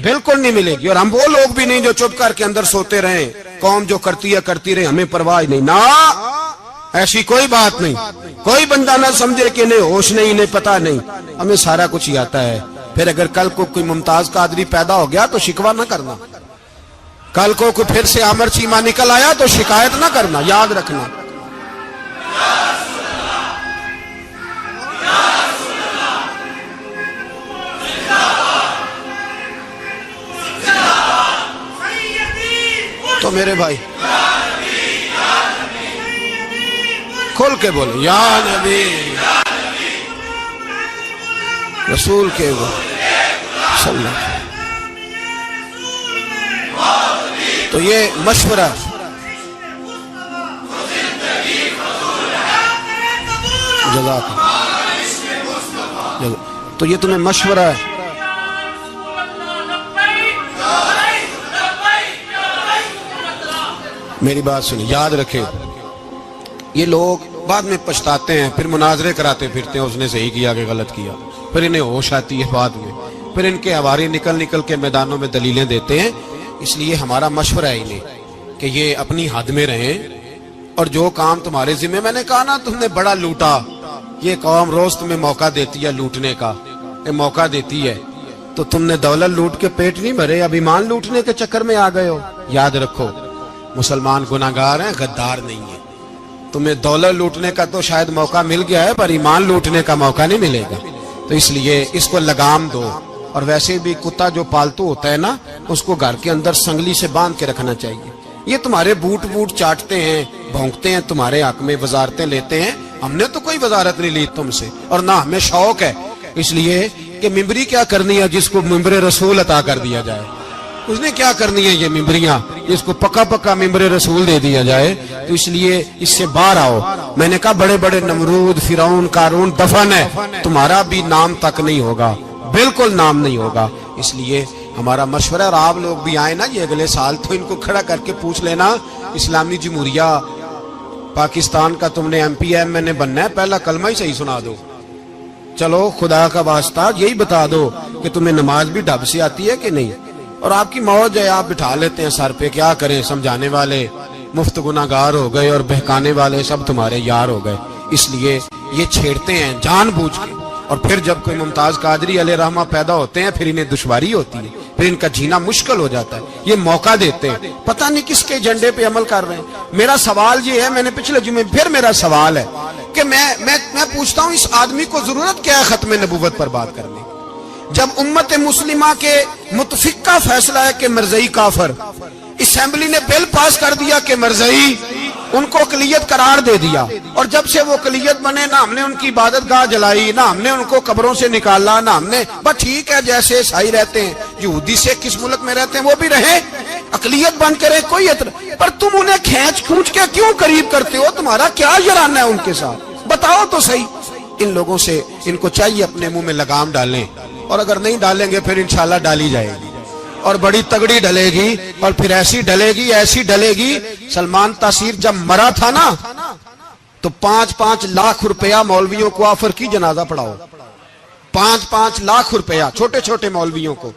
بالکل نہیں ملے گی. اور ہم وہ لوگ بھی نہیں جو چپ کر کے اندر سوتے رہیں، قوم جو کرتی ہے کرتی رہے، ہمیں پرواہ نہیں. نا، ایسی کوئی بات نہیں. کوئی بندہ نہ سمجھے کہ انہیں ہوش نہیں، انہیں پتہ نہیں. ہمیں سارا کچھ ہی آتا ہے. پھر اگر کل کو کوئی ممتاز قادری پیدا ہو گیا تو شکوہ نہ کرنا. کل کو کوئی پھر سے آمر چیما نکل آیا تو شکایت نہ کرنا، یاد رکھنا۔ تو میرے بھائی کھل کے بولے یا نبی رسول کے صلی اللہ۔ تو یہ مشورہ جزاک اللہ، تو یہ تمہیں مشورہ ہے۔ میری بات سنیں، یاد رکھیں، یہ لوگ بعد میں پچھتاتے ہیں، پھر مناظرے کراتے پھرتے ہیں اس نے صحیح کیا کہ غلط کیا، پھر انہیں ہوش آتی ہے بعد میں، پھر ان کے ہواری نکل نکل کے میدانوں میں دلیلیں دیتے ہیں۔ اس لیے ہمارا مشورہ ہے انہیں کہ یہ اپنی حد میں رہیں، اور جو کام تمہارے ذمہ، میں نے کہا نا تم نے بڑا لوٹا، یہ قوم روز تمہیں موقع دیتی ہے لوٹنے کا، یہ موقع دیتی ہے، تو تم نے دولت لوٹ کے پیٹ نہیں بھرے، اب ایمان لوٹنے کے چکر میں آ گئے ہو۔ یاد رکھو مسلمان گناہگار ہیں، غدار نہیں ہیں۔ تمہیں دولت لوٹنے کا تو شاید موقع مل گیا ہے، پر ایمان لوٹنے کا موقع نہیں ملے گا، تو اس لیے اس کو لگام دو۔ اور ویسے بھی کتا جو پالتو ہوتا ہے نا، اس کو گھر کے اندر سنگلی سے باندھ کے رکھنا چاہیے۔ یہ تمہارے بوٹ چاٹتے ہیں، بھونکتے ہیں، تمہارے حق میں وزارتیں لیتے ہیں، ہم نے تو کوئی وزارت نہیں لی تم سے، اور نہ ہمیں شوق ہے اس لیے کہ ممبری کیا کرنی ہے جس کو ممبر رسول عطا کر دیا جائے، اس نے کیا کرنی ہے یہ ممبریاں جس کو پکا پکا ممبر رسول دے دیا جائے، تو اس لیے اس سے باہر آؤ۔ میں نے کہا بڑے بڑے نمرود، فرعون، قارون دفن ہے، تمہارا بھی نام تک نہیں ہوگا، بالکل نام نہیں ہوگا۔ اس لیے ہمارا مشورہ، اور آپ لوگ بھی آئے نا یہ اگلے سال، تو ان کو کھڑا کر کے پوچھ لینا، اسلامی جمہوریہ پاکستان کا تم نے ایم نے بننا ہے، پہلا کلمہ ہی صحیح سنا دو، چلو خدا کا واسطہ یہی بتا دو کہ تمہیں نماز بھی ڈھب سے آتی ہے کہ نہیں، اور آپ کی موج ہے، آپ بٹھا لیتے ہیں سر پہ، کیا کریں، سمجھانے والے مفت گناہگار ہو گئے اور بہکانے والے سب تمہارے یار ہو گئے۔ اس لیے یہ چھیڑتے ہیں جان بوجھ کے، اور پھر جب کوئی ممتاز قادری علیہ رحمہ پیدا ہوتے ہیں پھر انہیں دشواری ہوتی ہے، پھر ان کا جینا مشکل ہو جاتا ہے، یہ موقع دیتے ہیں، پتہ نہیں کس کے ایجنڈے پہ عمل کر رہے ہیں۔ میرا سوال یہ ہے، میں نے پچھلے جمعے پھر میرا سوال ہے کہ میں پوچھتا ہوں اس آدمی کو ضرورت کیا ہے ختم نبوت پر بات کرنے، جب امت مسلمہ کے متفق کا فیصلہ ہے کہ مرزائی کافر، اسمبلی نے بل پاس کر دیا کہ مرزائی، ان کو اقلیت قرار دے دیا، اور جب سے وہ اقلیت بنے نہ ہم نے ان کی عبادت گاہ جلائی، نہ ہم نے ان کو قبروں سے نکالا، نہ ہم نے، بس ٹھیک ہے جیسے عیسائی رہتے ہیں، یہودی سے کس ملک میں رہتے ہیں وہ بھی رہیں، اقلیت بن کے رہے، کوئی اعتراض، پر تم انہیں کھینچ کے کیوں قریب کرتے ہو، تمہارا کیا یارانہ ہے ان کے ساتھ، بتاؤ تو صحیح۔ ان لوگوں سے ان کو چاہیے اپنے منہ میں لگام ڈالیں، اور اگر نہیں ڈالیں گے پھر انشاءاللہ ڈالی جائے گی، اور بڑی تگڑی ڈلے گی، اور پھر ایسی ڈلے گی۔ سلمان تاثیر جب مرا تھا نا تو 5-5 لاکھ روپیہ مولویوں کو آفر کی جنازہ پڑھاؤ، 5-5 لاکھ روپیہ چھوٹے چھوٹے مولویوں کو۔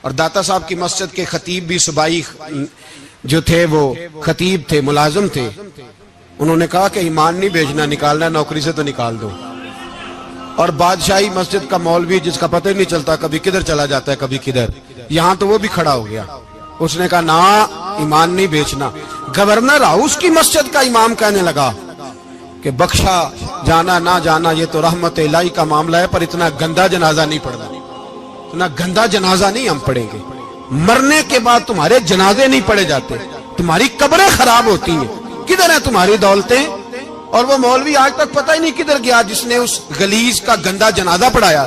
اور داتا صاحب کی مسجد کے خطیب بھی صوبائی جو تھے، وہ خطیب تھے، ملازم تھے، انہوں نے کہا کہ ایمان نہیں بیچنا، نکالنا نوکری سے تو نکال دو۔ اور بادشاہی مسجد کا مولوی جس کا پتہ ہی نہیں چلتا، کبھی کدھر چلا جاتا ہے کبھی کدھر، یہاں تو وہ بھی کھڑا ہو گیا، اس نے کہا نا ایمان نہیں بیچنا۔ گورنر ہاؤس کی مسجد کا امام کہنے لگا کہ بخشا جانا نہ جانا یہ تو رحمت الہی کا معاملہ ہے، پر اتنا گندا جنازہ نہیں پڑھنا، اتنا گندا جنازہ نہیں ہم پڑھیں گے، مرنے کے بعد تمہارے جنازے نہیں پڑھے جاتے، تمہاری قبریں خراب ہوتی ہیں، کدھر ہیں تمہاری دولتیں؟ اور وہ مولوی آج تک پتہ ہی نہیں کدھر گیا جس نے اس غلیظ کا گندا جنازہ پڑھایا۔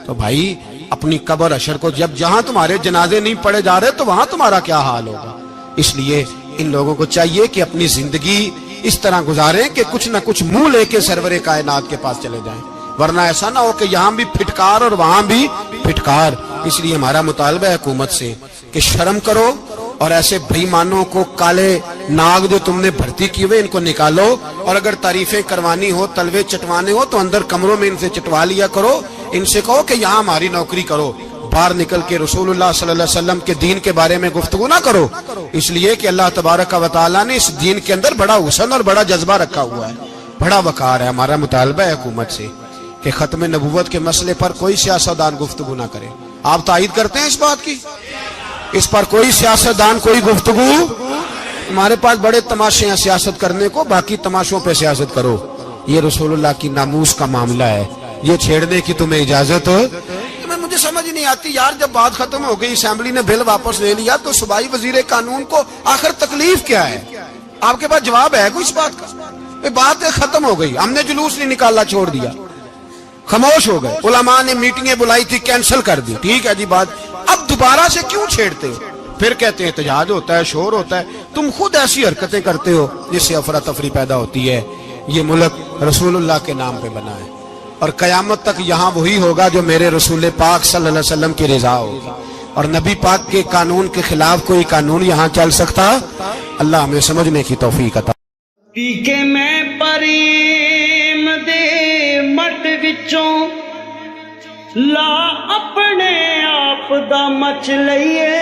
تو بھائی اپنی قبر حشر کو، جب جہاں تمہارے جنازے نہیں پڑھے جا رہے تو وہاں تمہارا کیا حال ہوگا۔ اس لیے ان لوگوں کو چاہیے کہ اپنی زندگی اس طرح گزاریں کہ کچھ نہ کچھ منہ لے کے سرور کائنات کے پاس چلے جائیں، ورنہ ایسا نہ ہو کہ یہاں بھی پھٹکار اور وہاں بھی پھٹکار۔ اس لیے ہمارا مطالبہ ہے حکومت سے کہ شرم کرو، اور ایسے بھائیمانوں کو، کالے ناگ جو تم نے بھرتی کی ہوئے، ان کو نکالو، اور اگر تعریفیں کروانی ہو، تلوے چٹوانے ہو تو اندر کمروں میں ان سے چٹوا لیا کرو، ان سے کہو کہ یہاں ہماری نوکری کرو، باہر نکل کے رسول اللہ صلی اللہ علیہ وسلم کے دین کے بارے میں گفتگو نہ کرو، اس لیے کہ اللہ تبارک و تعالیٰ نے اس دین کے اندر بڑا حسن اور بڑا جذبہ رکھا ہوا ہے، بڑا وقار ہے۔ ہمارا مطالبہ ہے حکومت سے کہ ختم نبوت کے مسئلے پر کوئی سیاستدان گفتگو نہ کرے۔ آپ تائید کرتے ہیں اس بات کی؟ اس پر کوئی سیاستدان کوئی گفتگو. ہمارے پاس بڑے تماشے ہیں سیاست کرنے کو، باقی تماشوں پہ سیاست کرو. یہ رسول اللہ کی ناموس کا معاملہ ہے، یہ چھیڑنے کی تمہیں اجازت ہو. مجھے سمجھ نہیں آتی یار، جب بات ختم ہو گئی، اسمبلی نے بل واپس لے لیا، تو صوبائی وزیر قانون کو آخر تکلیف کیا ہے؟ آپ کے پاس جواب ہے کوئی اس بات کا؟ بات ختم ہو گئی، ہم نے جلوس نہیں نکالا، چھوڑ دیا، خاموش ہو گئے. علماء نے میٹنگیں بلائی تھی، کینسل کر دی، ٹھیک ہے جی بات. اب دوبارہ سے کیوں چھیڑتے ہو؟ پھر کہتے ہیں احتجاج ہوتا ہے، شور ہوتا ہے. تم خود ایسی حرکتیں کرتے ہو جس سے افراتفری پیدا ہوتی ہے. یہ ملک رسول اللہ کے نام پہ بنا ہے، اور قیامت تک یہاں وہی ہوگا جو میرے رسول پاک صلی اللہ علیہ وسلم کی رضا ہوگی. اور نبی پاک کے قانون کے خلاف کوئی قانون یہاں چل سکتا؟ اللہ ہمیں سمجھنے کی توفیق عطا. پی کے میں پریم دے مٹ وچوں لا اپنے آپ دا مچ لئیے،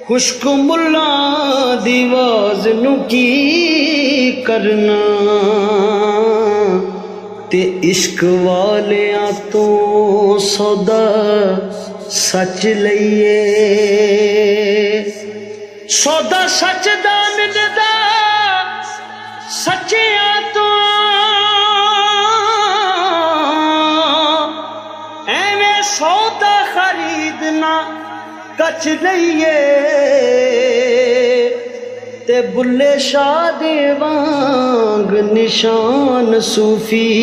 خشک ملا دی واز نو کی کرنا، تے عشق والیاں تو سودا سچ لئیے. سودا سچ دا ملدا سچیاں تو، ایویں سودا خریدنا کچ لئیے. تے بلے شاہ دے وانگ نشان صوفی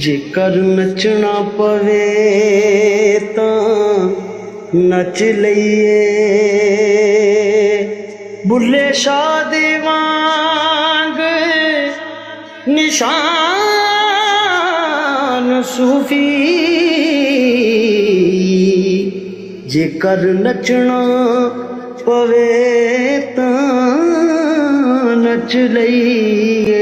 جے کر نچنا پوے تاں نچ لئیے. بلے شاہ دے وانگ نشان صوفی جے کر نچنا پوے تاں نچ لئیے.